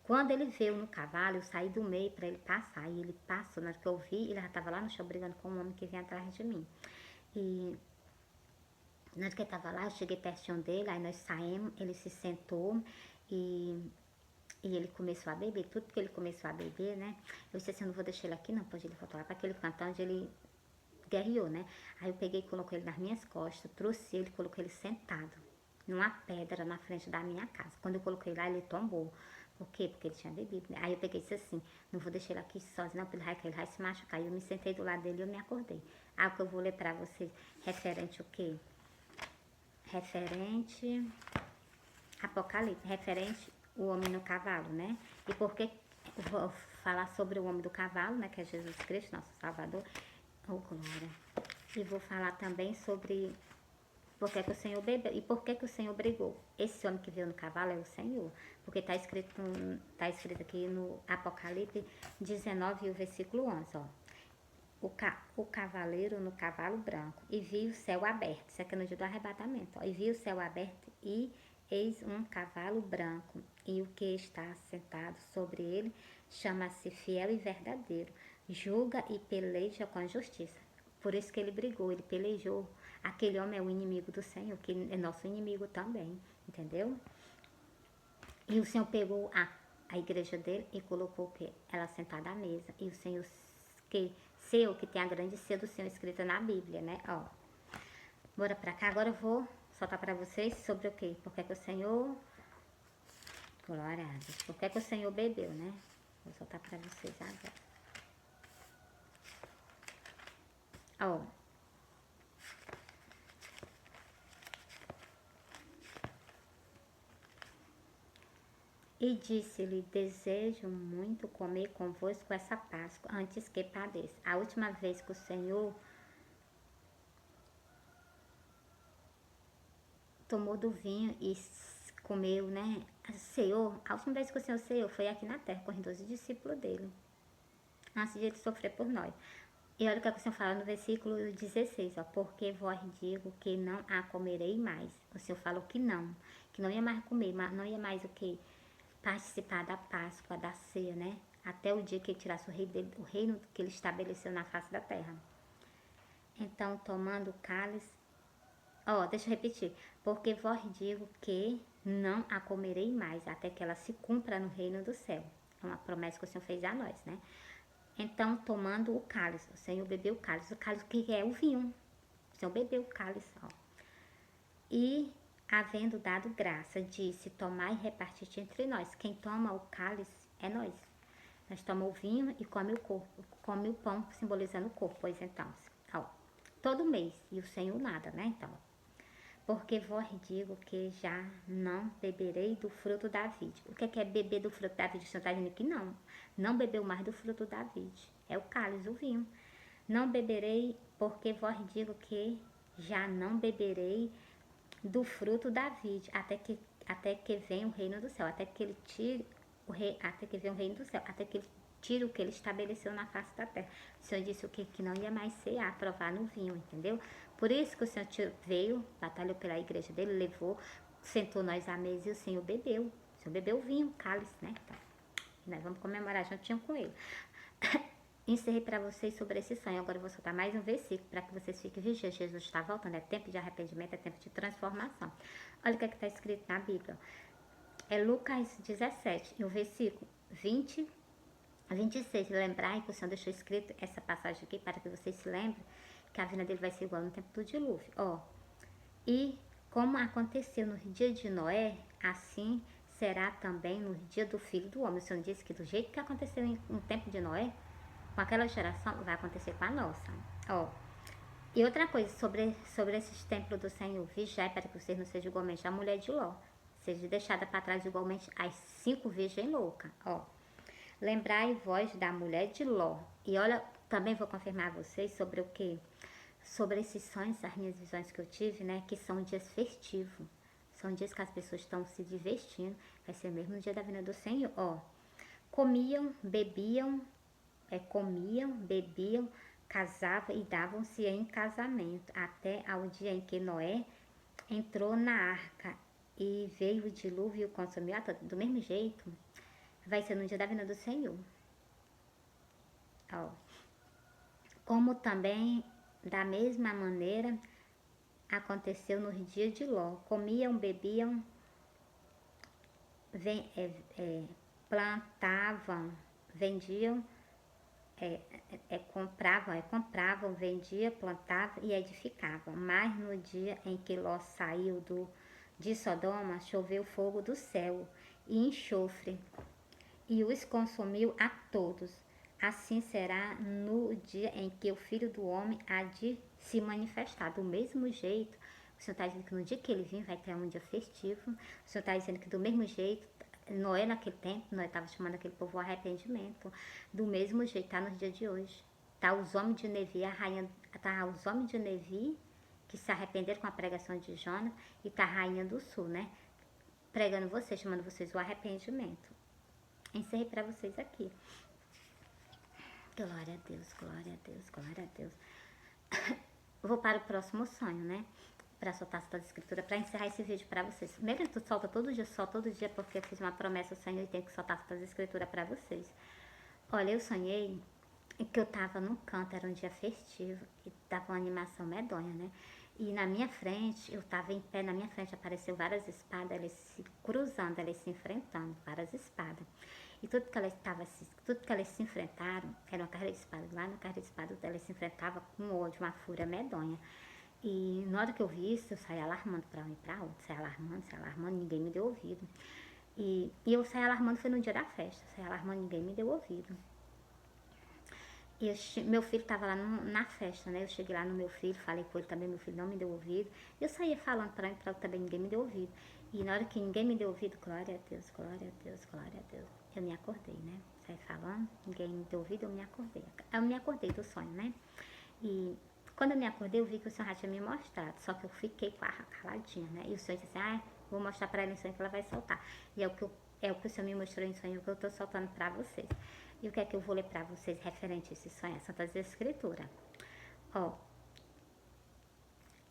Quando ele veio no cavalo, eu saí do meio para ele passar. E ele passou, na hora que eu vi, ele já estava lá no chão brigando com um homem que vinha atrás de mim. E na hora que ele estava lá, eu cheguei pertinho dele, aí nós saímos, ele se sentou e ele começou a beber. Tudo que ele começou a beber, né? Eu disse assim, eu não vou deixar ele aqui não, pode ele voltar lá para aquele canto onde ele guerreou, né? Aí eu peguei e coloquei ele nas minhas costas, trouxe ele, coloquei ele sentado numa pedra na frente da minha casa. Quando eu coloquei lá, ele tombou. Por quê? Porque ele tinha bebido, né? Aí eu peguei e disse assim, não vou deixar ele aqui sozinho, não, porque ele vai se machucar. Aí eu me sentei do lado dele e eu me acordei. Aí o que eu vou ler pra vocês, referente o quê? Referente Apocalipse, referente o homem no cavalo, né? E porque vou falar sobre o homem do cavalo, né? Que é Jesus Cristo, nosso Salvador. Oh, glória. E vou falar também sobre por que o Senhor bebeu e por que o Senhor brigou. Esse homem que veio no cavalo é o Senhor. Porque está escrito aqui no Apocalipse 19, o versículo 11, ó. O cavaleiro no cavalo branco, e vi o céu aberto, isso aqui é no dia do arrebatamento, ó, e vi o céu aberto, e eis um cavalo branco, e o que está sentado sobre ele chama-se Fiel e Verdadeiro, julga e peleja com a justiça. Por isso que ele brigou, ele pelejou. Aquele homem é o inimigo do Senhor, que é nosso inimigo também, entendeu? E o Senhor pegou a igreja dele e colocou o quê? Ela sentada à mesa, e o Senhor que tem a grande ceia do Senhor escrita na Bíblia, né? Ó, bora pra cá. Agora eu vou soltar pra vocês sobre o quê? Por que o Senhor... Glória a Deus. Por que o Senhor bebeu, né? Vou soltar pra vocês agora. Ó. E disse-lhe, desejo muito comer convosco essa Páscoa, antes que padeça. A última vez que o Senhor tomou do vinho e comeu, né? Ceou, a última vez que o Senhor ceou foi aqui na terra, com os 12 discípulos dele, antes de ele sofrer por nós. E olha o que o Senhor fala no versículo 16, ó, porque vós digo que não a comerei mais. O Senhor falou que não ia mais comer, mas não ia mais o que? Participar da Páscoa, da ceia, né? Até o dia que ele tirasse o reino que ele estabeleceu na face da terra. Então, tomando o cálice, deixa eu repetir, porque vós digo que não a comerei mais, até que ela se cumpra no reino do céu. É uma promessa que o Senhor fez a nós, né? Então, tomando o cálice, o Senhor bebeu o cálice que é o vinho. O Senhor bebeu o cálice, ó. E, havendo dado graça, disse, tomai e repartite entre nós. Quem toma o cálice é nós. Nós tomamos o vinho e come o corpo, come o pão, simbolizando o corpo, pois então, ó, todo mês, e o Senhor nada, né, então. Porque vós digo que já não beberei do fruto da vide. O que é beber do fruto da vide? O Senhor está dizendo que não bebeu mais do fruto da vide. É o cálice, o vinho. Não beberei, porque vós digo que já não beberei do fruto da vide, até que venha o reino do céu, até que ele tire até que venha o reino do céu, até que ele tire o que ele estabeleceu na face da terra. O Senhor disse o que não ia mais ser provar no vinho, entendeu? Por isso que o Senhor veio, batalhou pela igreja dele, levou, sentou nós à mesa e o Senhor bebeu. O Senhor bebeu vinho, cálice, né? Então, nós vamos comemorar juntinho com ele. Encerrei para vocês sobre esse sonho. Agora eu vou soltar mais um versículo para que vocês fiquem vigiando. Jesus está voltando. É tempo de arrependimento, é tempo de transformação. Olha o que está escrito na Bíblia. É Lucas 17, e o versículo 20 a 26. Lembrai que o Senhor deixou escrito essa passagem aqui para que vocês se lembrem que a vinda dele vai ser igual no tempo do dilúvio. E como aconteceu no dia de Noé, assim será também no dia do Filho do Homem. O Senhor disse que do jeito que aconteceu no tempo de Noé, com aquela geração, vai acontecer com a nossa. E outra coisa, sobre esses templos do Senhor, vigiai para que vocês não sejam igualmente a mulher de Ló, seja deixada para trás igualmente as 5 virgens loucas. Lembrai vós da mulher de Ló. E olha, também vou confirmar a vocês sobre o que? Sobre esses sonhos, as minhas visões que eu tive, né? Que são dias festivos. São dias que as pessoas estão se divertindo. Vai ser mesmo no dia da vinda do Senhor. Comiam, bebiam, casavam e davam-se em casamento, até ao dia em que Noé entrou na arca e veio o dilúvio e o consumiu. Do mesmo jeito, vai ser no dia da vinda do Senhor. Como também, da mesma maneira, aconteceu nos dias de Ló. Comiam, bebiam, plantavam, vendiam, compravam, vendiam, plantavam e edificavam. Mas no dia em que Ló saiu de Sodoma, choveu fogo do céu e enxofre, e os consumiu a todos. Assim será no dia em que o Filho do Homem há de se manifestar. Do mesmo jeito, o Senhor está dizendo que no dia que ele vir vai ter um dia festivo. O Senhor está dizendo que do mesmo jeito, Noé naquele tempo, Noé estava chamando aquele povo ao arrependimento. Do mesmo jeito, está nos dias de hoje. Tá os homens de Nevi, os homens de Nevi que se arrependeram com a pregação de Jonas, e tá a rainha do sul, né? Pregando vocês, chamando vocês ao arrependimento. Encerrei para vocês aqui. Glória a Deus, glória a Deus, glória a Deus. Vou para o próximo sonho, né? Para soltar essa escritura, para encerrar esse vídeo para vocês. Primeiro tu solta todo dia, porque eu fiz uma promessa ao Senhor e tenho que soltar essa escritura para vocês. Olha, eu sonhei que eu tava num canto, era um dia festivo, e tava uma animação medonha, né? E na minha frente, eu tava em pé, na minha frente apareceu várias espadas, elas se cruzando, elas se enfrentando, várias espadas. E tudo que elas se enfrentaram era uma carreira de espada. Lá na carreira de espada elas se enfrentavam com ódio, uma fúria medonha. E na hora que eu vi isso, eu saí alarmando para um e para outro, saí alarmando, ninguém me deu ouvido. E eu saí alarmando, foi no dia da festa, saí alarmando, ninguém me deu ouvido. Meu filho estava lá na festa, né? Eu cheguei lá no meu filho, falei com ele também, meu filho não me deu ouvido. Eu saía falando para ele, também ninguém me deu ouvido. E na hora que ninguém me deu ouvido, glória a Deus, glória a Deus, glória a Deus, eu me acordei, né? Saí falando, ninguém me deu ouvido, eu me acordei. Eu me acordei do sonho, né? E quando eu me acordei, eu vi que o Senhor já tinha me mostrado, só que eu fiquei caladinha, né? E o Senhor disse assim, vou mostrar para ela em sonho que ela vai soltar. E é o que o Senhor me mostrou em sonho, que eu tô soltando para vocês. E o que é que eu vou ler para vocês referente a esse sonho? As Santas Escrituras. Ó,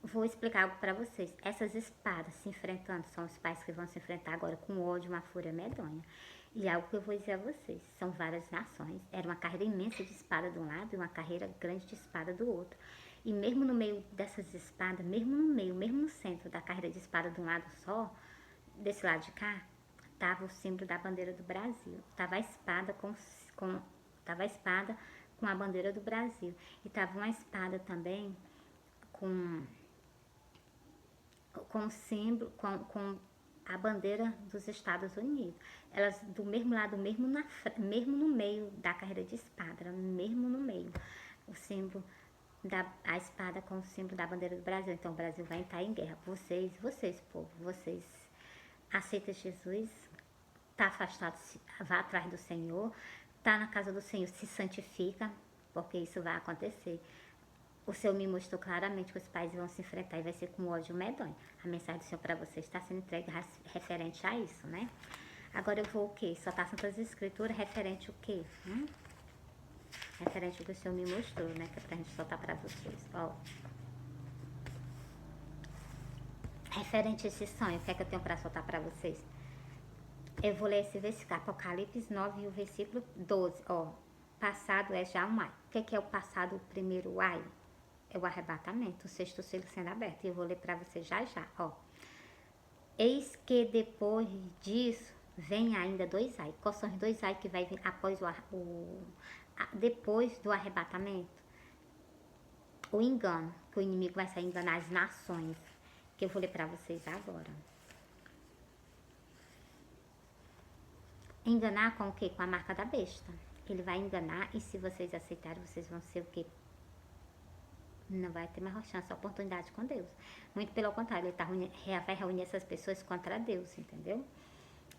vou explicar algo para vocês. Essas espadas se enfrentando são os pais que vão se enfrentar agora com ódio, uma fúria medonha. E algo que eu vou dizer a vocês, são várias nações. Era uma carreira imensa de espada de um lado e uma carreira grande de espada do outro. E mesmo no meio dessas espadas, mesmo no meio, mesmo no centro da carreira de espada de um lado só, desse lado de cá, tava o símbolo da bandeira do Brasil. Tava a espada tava a espada com a bandeira do Brasil. E tava uma espada também com o símbolo, com a bandeira dos Estados Unidos. Elas do mesmo lado, mesmo no meio da carreira de espada, mesmo no meio. O símbolo a espada com o símbolo da bandeira do Brasil. Então o Brasil vai entrar em guerra. Vocês, povo, vocês aceitam Jesus, tá afastado, vá atrás do Senhor, tá na casa do Senhor, se santifica, porque isso vai acontecer. O Senhor me mostrou claramente que os pais vão se enfrentar e vai ser com ódio medonho. A mensagem do Senhor para vocês está sendo entregue referente a isso, né? Agora eu vou o quê? Só tá Santas Escrituras referente o quê? Referente ao que o Senhor me mostrou, né? Que é pra gente soltar para vocês. Ó. Referente a esse sonho, o que é que eu tenho para soltar para vocês? Eu vou ler esse versículo, Apocalipse 9 e o versículo 12, ó. Passado é já um ai. O que é o passado, o primeiro ai? É o arrebatamento, o sexto selo sendo aberto. E eu vou ler para vocês já, ó. Eis que depois disso, vem ainda dois ai. Quais são os dois ai que vai vir após depois do arrebatamento? O engano, que o inimigo vai sair enganar as nações. Que eu vou ler para vocês agora. Enganar com o quê? Com a marca da besta. Ele vai enganar e se vocês aceitarem, vocês vão ser o quê? Não vai ter mais chance, oportunidade com Deus. Muito pelo contrário, ele vai reunir essas pessoas contra Deus, entendeu?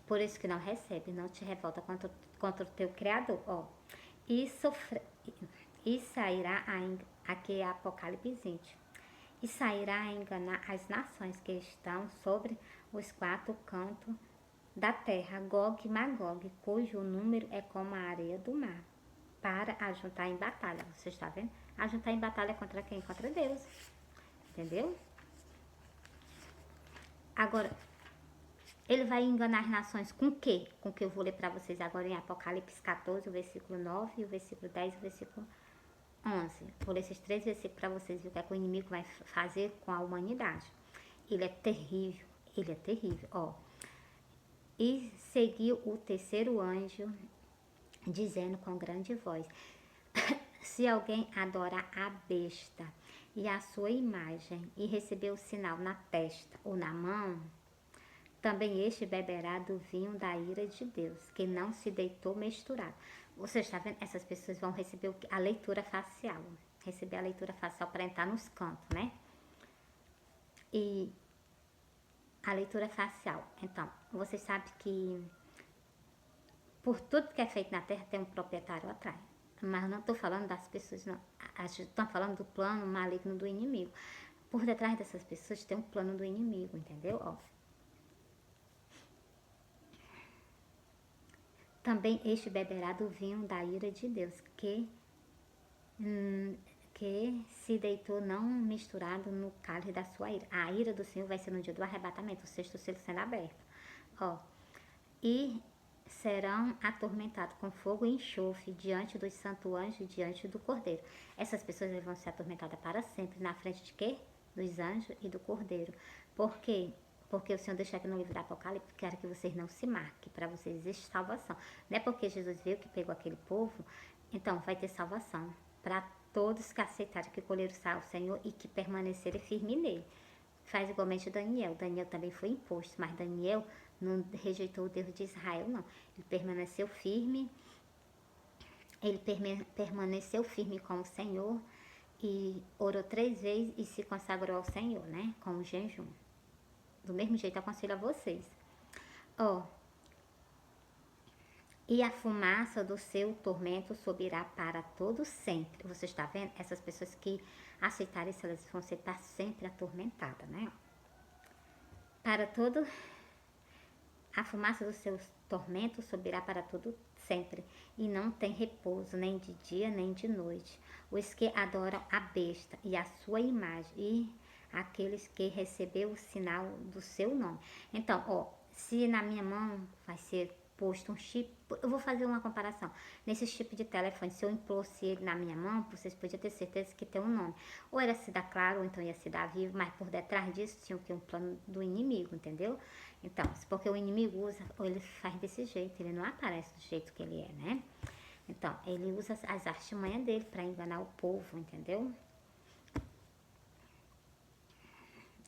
Por isso que não recebe, não te revolta contra o teu Criador. Ó. E sairá aqui é Apocalipse 20. E sairá a enganar as nações que estão sobre os quatro cantos da terra, Gog e Magog, cujo número é como a areia do mar, para ajuntar em batalha. Você está vendo? Ajuntar em batalha contra quem? Contra Deus. Entendeu? Agora, ele vai enganar as nações com o quê? Com o que eu vou ler para vocês agora em Apocalipse 14, o versículo 9, e o versículo 10 e o versículo 11. Vou ler esses três versículos para vocês ver o que é que o inimigo vai fazer com a humanidade. Ele é terrível, ó. E seguiu o terceiro anjo, dizendo com grande voz: se alguém adorar a besta e a sua imagem e receber o sinal na testa ou na mão, também este beberá do vinho da ira de Deus, que não se deitou misturado. Você está vendo? Essas pessoas vão receber a leitura facial. Receber a leitura facial para entrar nos cantos, né? E a leitura facial. Então, você sabe que por tudo que é feito na Terra tem um proprietário atrás. Mas não estou falando das pessoas, não. Estou falando do plano maligno do inimigo. Por detrás dessas pessoas tem um plano do inimigo, entendeu? Ó. Também este beberá do vinho da ira de Deus, que se deitou não misturado no cálice da sua ira. A ira do Senhor vai ser no dia do arrebatamento, o sexto selo sendo aberto. Ó. E serão atormentados com fogo e enxofre diante dos santos anjos e diante do Cordeiro. Essas pessoas vão ser atormentadas para sempre na frente de quê? Dos anjos e do Cordeiro. Por quê? Porque o Senhor deixa aqui no livro do Apocalipse, quero que vocês não se marquem, para vocês existe salvação. Não é porque Jesus veio que pegou aquele povo, então vai ter salvação para todos que aceitarem que colheram o Senhor e que permanecerem firmes nele. Faz igualmente Daniel. Daniel também foi imposto, mas Daniel não rejeitou o Deus de Israel, não. Ele permaneceu firme Ele permaneceu firme com o Senhor e orou 3 vezes e se consagrou ao Senhor, né? Com o jejum. Do mesmo jeito, aconselho a vocês. Ó, e a fumaça do seu tormento subirá para todo sempre. Você está vendo? Essas pessoas que aceitarem isso, elas vão ser para sempre atormentadas, né? Para todo... A fumaça dos seus tormentos subirá para todo sempre, e não tem repouso, nem de dia, nem de noite. Os que adoram a besta e a sua imagem, e aqueles que receberam o sinal do seu nome. Então, ó, se na minha mão vai ser posto um chip, eu vou fazer uma comparação. Nesse chip de telefone, se eu implosse ele na minha mão, vocês podiam ter certeza que tem um nome. Ou era se dar claro, ou então ia se dar vivo, mas por detrás disso tinha o que? Um plano do inimigo, entendeu? Então, porque o inimigo usa, ou ele faz desse jeito, ele não aparece do jeito que ele é, né? Então, ele usa as artimanhas dele para enganar o povo, entendeu?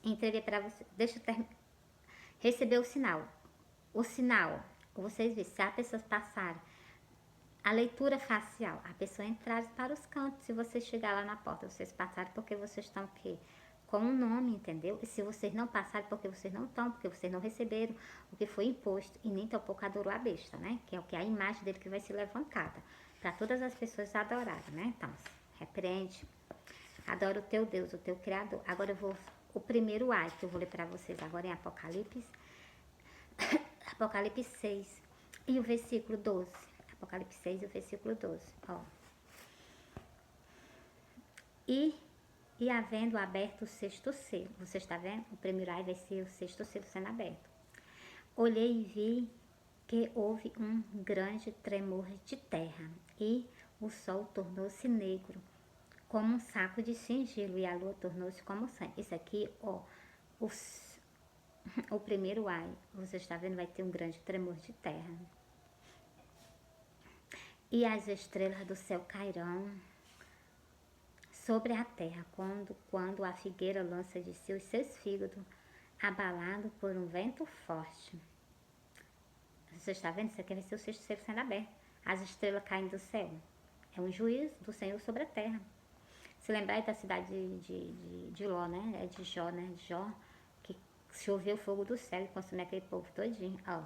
Entreguei para você, deixa eu terminar. Receber o sinal. O sinal, vocês viram, se a pessoa passar a leitura facial, a pessoa entrar para os cantos, se você chegar lá na porta, vocês passarem porque vocês estão o quê? Com um nome, entendeu? E se vocês não passarem, porque vocês não estão, porque vocês não receberam o que foi imposto e nem tampouco adorou a besta, né? Que é o que é a imagem dele que vai ser levantada para todas as pessoas adorarem, né? Então, repreende, adora o teu Deus, o teu Criador. Agora eu vou, o primeiro ai que eu vou ler para vocês agora em Apocalipse, Apocalipse 6 e o versículo 12. Apocalipse 6 e o versículo 12, ó. E havendo aberto o sexto selo, você está vendo? O primeiro ai vai ser o sexto selo sendo aberto. Olhei e vi que houve um grande tremor de terra, e o sol tornou-se negro, como um saco de cingilo, e a lua tornou-se como sangue. Isso aqui, ó, o primeiro ai, você está vendo, vai ter um grande tremor de terra. E as estrelas do céu cairão sobre a terra, quando a figueira lança de si os seus fígados, abalado por um vento forte. Você está vendo? Isso aqui vai ser o sexto selo sendo aberto. As estrelas caem do céu. É um juízo do Senhor sobre a terra. Se lembrar da cidade de Ló, né? É de Jó, né? Jó, que choveu fogo do céu e consumiu aquele povo todinho. Ó.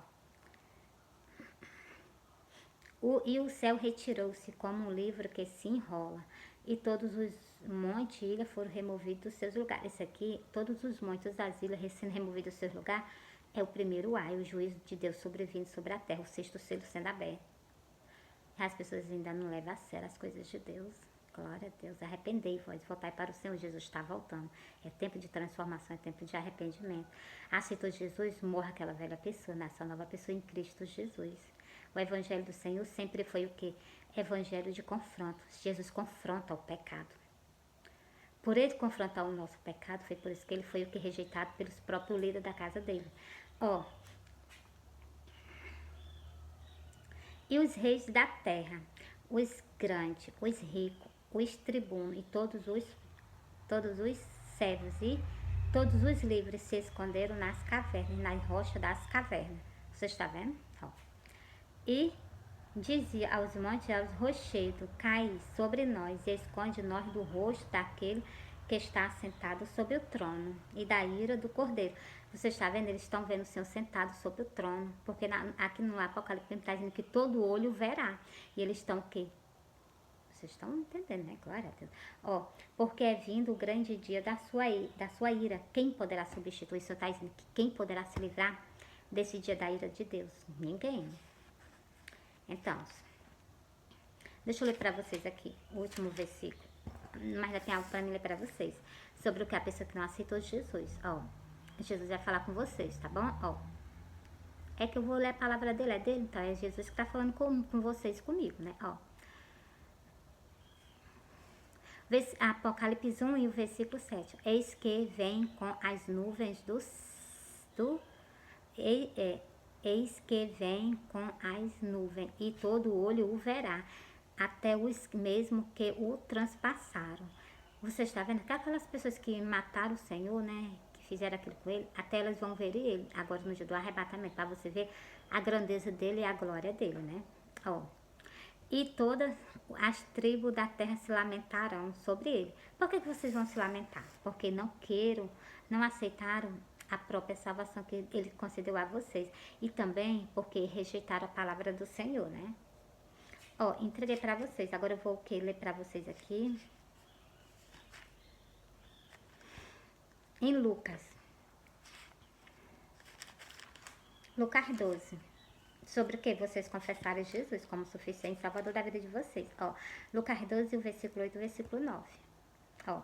E o céu retirou-se como um livro que se enrola, e todos os montes e ilhas foram removidos dos seus lugares. Isso aqui, todos os montes das ilhas sendo removidos dos seus lugares, é o primeiro ai, o juízo de Deus sobrevindo sobre a terra, o sexto selo sendo aberto. As pessoas ainda não levam a sério as coisas de Deus. Glória a Deus. Arrependei-vos, voltai para o Senhor. Jesus está voltando. É tempo de transformação, é tempo de arrependimento. Aceitou Jesus, morra aquela velha pessoa, nasce uma nova pessoa em Cristo Jesus. O evangelho do Senhor sempre foi o quê? Evangelho de confronto. Jesus confronta o pecado. Por ele confrontar o nosso pecado, foi por isso que ele foi o que rejeitado pelos próprios líderes da casa dele. Ó. E os reis da terra, os grandes, os ricos, os tribunos e todos os servos e todos os livres se esconderam nas cavernas, nas rochas das cavernas. Você está vendo? Ó. E dizia aos montes e aos rochedos, cai sobre nós e esconde nós do rosto daquele que está sentado sobre o trono e da ira do cordeiro. Você está vendo? Eles estão vendo o Senhor sentado sobre o trono, porque aqui no Apocalipse está dizendo que todo olho verá. E eles estão o quê? Vocês estão entendendo, né? Glória a Deus. Ó, porque é vindo o grande dia da sua ira. Quem poderá substituir? O Senhor está dizendo que quem poderá se livrar desse dia da ira de Deus? Ninguém. Então, deixa eu ler para vocês aqui o último versículo. Mas já tem algo para mim ler para vocês. Sobre o que a pessoa que não aceitou Jesus. Ó, Jesus vai falar com vocês, tá bom? Ó, é que eu vou ler a palavra dele, é dele, então é Jesus que está falando com vocês, comigo, né? Ó, Apocalipse 1 e o versículo 7. Eis que vem com as nuvens eis que vem com as nuvens, e todo olho o verá, até os mesmo que o transpassaram. Você está vendo que aquelas pessoas que mataram o Senhor, né? Que fizeram aquilo com ele, até elas vão ver ele, agora no dia do arrebatamento, para você ver a grandeza dele e a glória dele, né? Ó. E todas as tribos da terra se lamentarão sobre ele. Por que vocês vão se lamentar? Porque não aceitaram a própria salvação que ele concedeu a vocês. E também porque rejeitaram a palavra do Senhor, né? Ó, entreguei para vocês. Agora eu vou ler para vocês aqui. Em Lucas 12. Sobre o que vocês confessarem Jesus como suficiente salvador da vida de vocês. Ó, Lucas 12, o versículo 8 e o versículo 9. Ó,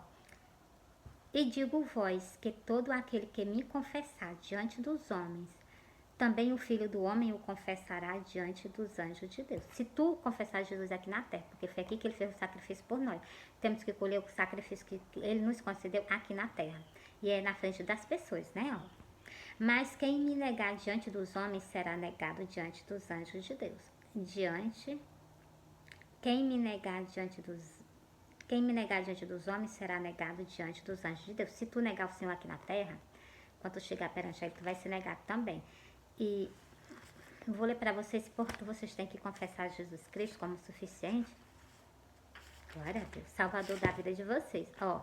e digo vós que todo aquele que me confessar diante dos homens, também o Filho do Homem o confessará diante dos anjos de Deus. Se tu confessar Jesus aqui na terra, porque foi aqui que ele fez o sacrifício por nós, temos que colher o sacrifício que ele nos concedeu aqui na terra. E é na frente das pessoas, né? Ó. Mas quem me negar diante dos homens será negado diante dos anjos de Deus. Quem me negar diante dos homens será negado diante dos anjos de Deus. Se tu negar o Senhor aqui na terra, quando tu chegar perante ele, tu vai ser negado também. E eu vou ler para vocês, porque vocês têm que confessar Jesus Cristo como suficiente. Glória a Deus. Salvador da vida de vocês. Ó,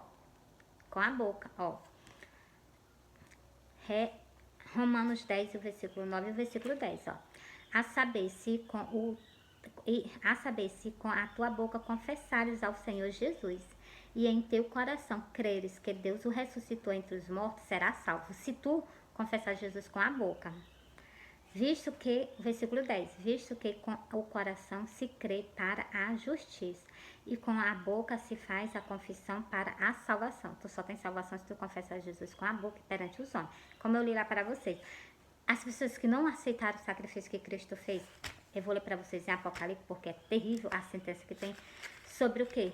com a boca, ó. Romanos 10, o versículo 9 e o versículo 10, ó. A saber se com a tua boca confessares ao Senhor Jesus e em teu coração creres que Deus o ressuscitou entre os mortos, será salvo. Se tu confessar Jesus com a boca. Versículo 10, visto que com o coração se crê para a justiça e com a boca se faz a confissão para a salvação. Tu só tem salvação se tu confessar Jesus com a boca perante os homens. Como eu li lá para vocês. As pessoas que não aceitaram o sacrifício que Cristo fez, eu vou ler para vocês em Apocalipse, porque é terrível a sentença que tem sobre o quê?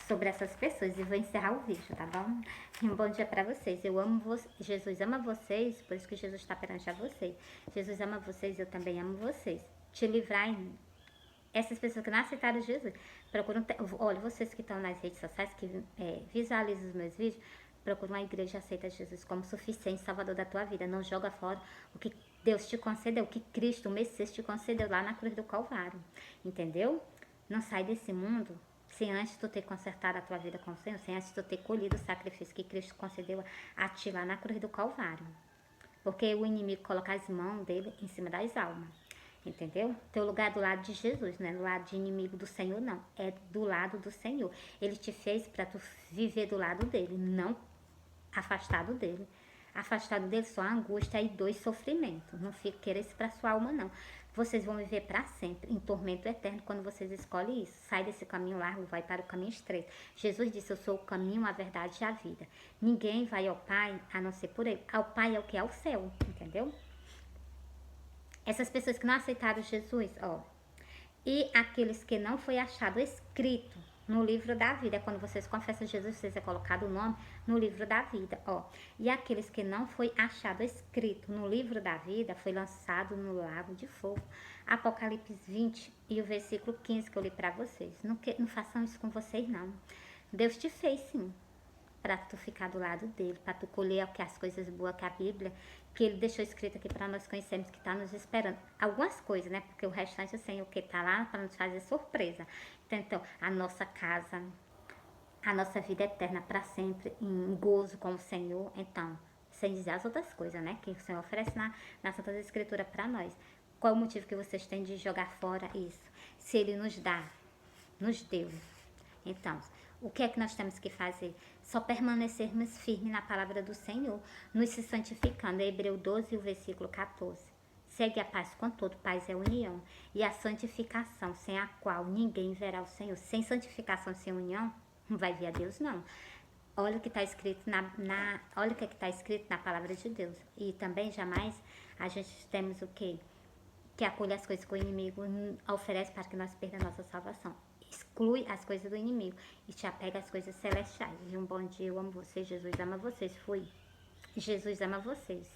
Sobre essas pessoas. E vou encerrar o vídeo, tá bom? E um bom dia pra vocês. Eu amo vocês. Jesus ama vocês, por isso que Jesus está perante a vocês. Jesus ama vocês, eu também amo vocês. Te livrar. Essas pessoas que não aceitaram Jesus, procuram. Olha, vocês que estão nas redes sociais, que visualizam os meus vídeos, procura uma igreja aceita Jesus como suficiente salvador da tua vida. Não joga fora o que Deus te concedeu, o que Cristo, o Messias, te concedeu lá na cruz do Calvário. Entendeu? Não sai desse mundo sem antes tu ter consertado a tua vida com o Senhor, sem antes tu ter colhido o sacrifício que Cristo concedeu a ti lá na cruz do Calvário. Porque o inimigo coloca as mãos dele em cima das almas. Entendeu? Teu lugar é do lado de Jesus, não é do lado de inimigo do Senhor, não. É do lado do Senhor. Ele te fez para tu viver do lado dele, não afastado dele. Afastado dele só angústia e dor e sofrimento. Não fica querer isso para sua alma, não. Vocês vão viver para sempre, em tormento eterno, quando vocês escolhem isso. Sai desse caminho largo, vai para o caminho estreito. Jesus disse, eu sou o caminho, a verdade e a vida. Ninguém vai ao Pai, a não ser por ele. Ao Pai é o que é o céu, entendeu? Essas pessoas que não aceitaram Jesus, ó. E aqueles que não foi achado escrito no livro da vida. É quando vocês confessam Jesus, vocês é colocado o nome no livro da vida, ó. E aqueles que não foi achado escrito no livro da vida, foi lançado no lago de fogo. Apocalipse 20 e o versículo 15 que eu li para vocês. Não façam isso com vocês, não. Deus te fez, sim, para tu ficar do lado dele, para tu colher as coisas boas que a Bíblia, que ele deixou escrito aqui para nós conhecermos, que está nos esperando. Algumas coisas, né? Porque o restante, assim, o que está lá para nos fazer surpresa. Então, a nossa casa, a nossa vida eterna para sempre, em gozo com o Senhor. Então, sem dizer as outras coisas, né? Que o Senhor oferece na Santa Escritura para nós. Qual o motivo que vocês têm de jogar fora isso? Se ele nos deu. Então, o que é que nós temos que fazer? Só permanecermos firmes na palavra do Senhor, nos se santificando. Hebreu 12, o versículo 14. Segue a paz com todo, paz é união. E a santificação, sem a qual ninguém verá o Senhor. Sem santificação, sem união, não vai ver a Deus, não. Olha o que está escrito olha o que está escrito na palavra de Deus. E também jamais a gente temos o quê? Que acolhe as coisas que o inimigo oferece para que nós perdamos a nossa salvação. Exclui as coisas do inimigo e te apega às coisas celestiais. E um bom dia, eu amo vocês, Jesus ama vocês. Fui. Jesus ama vocês.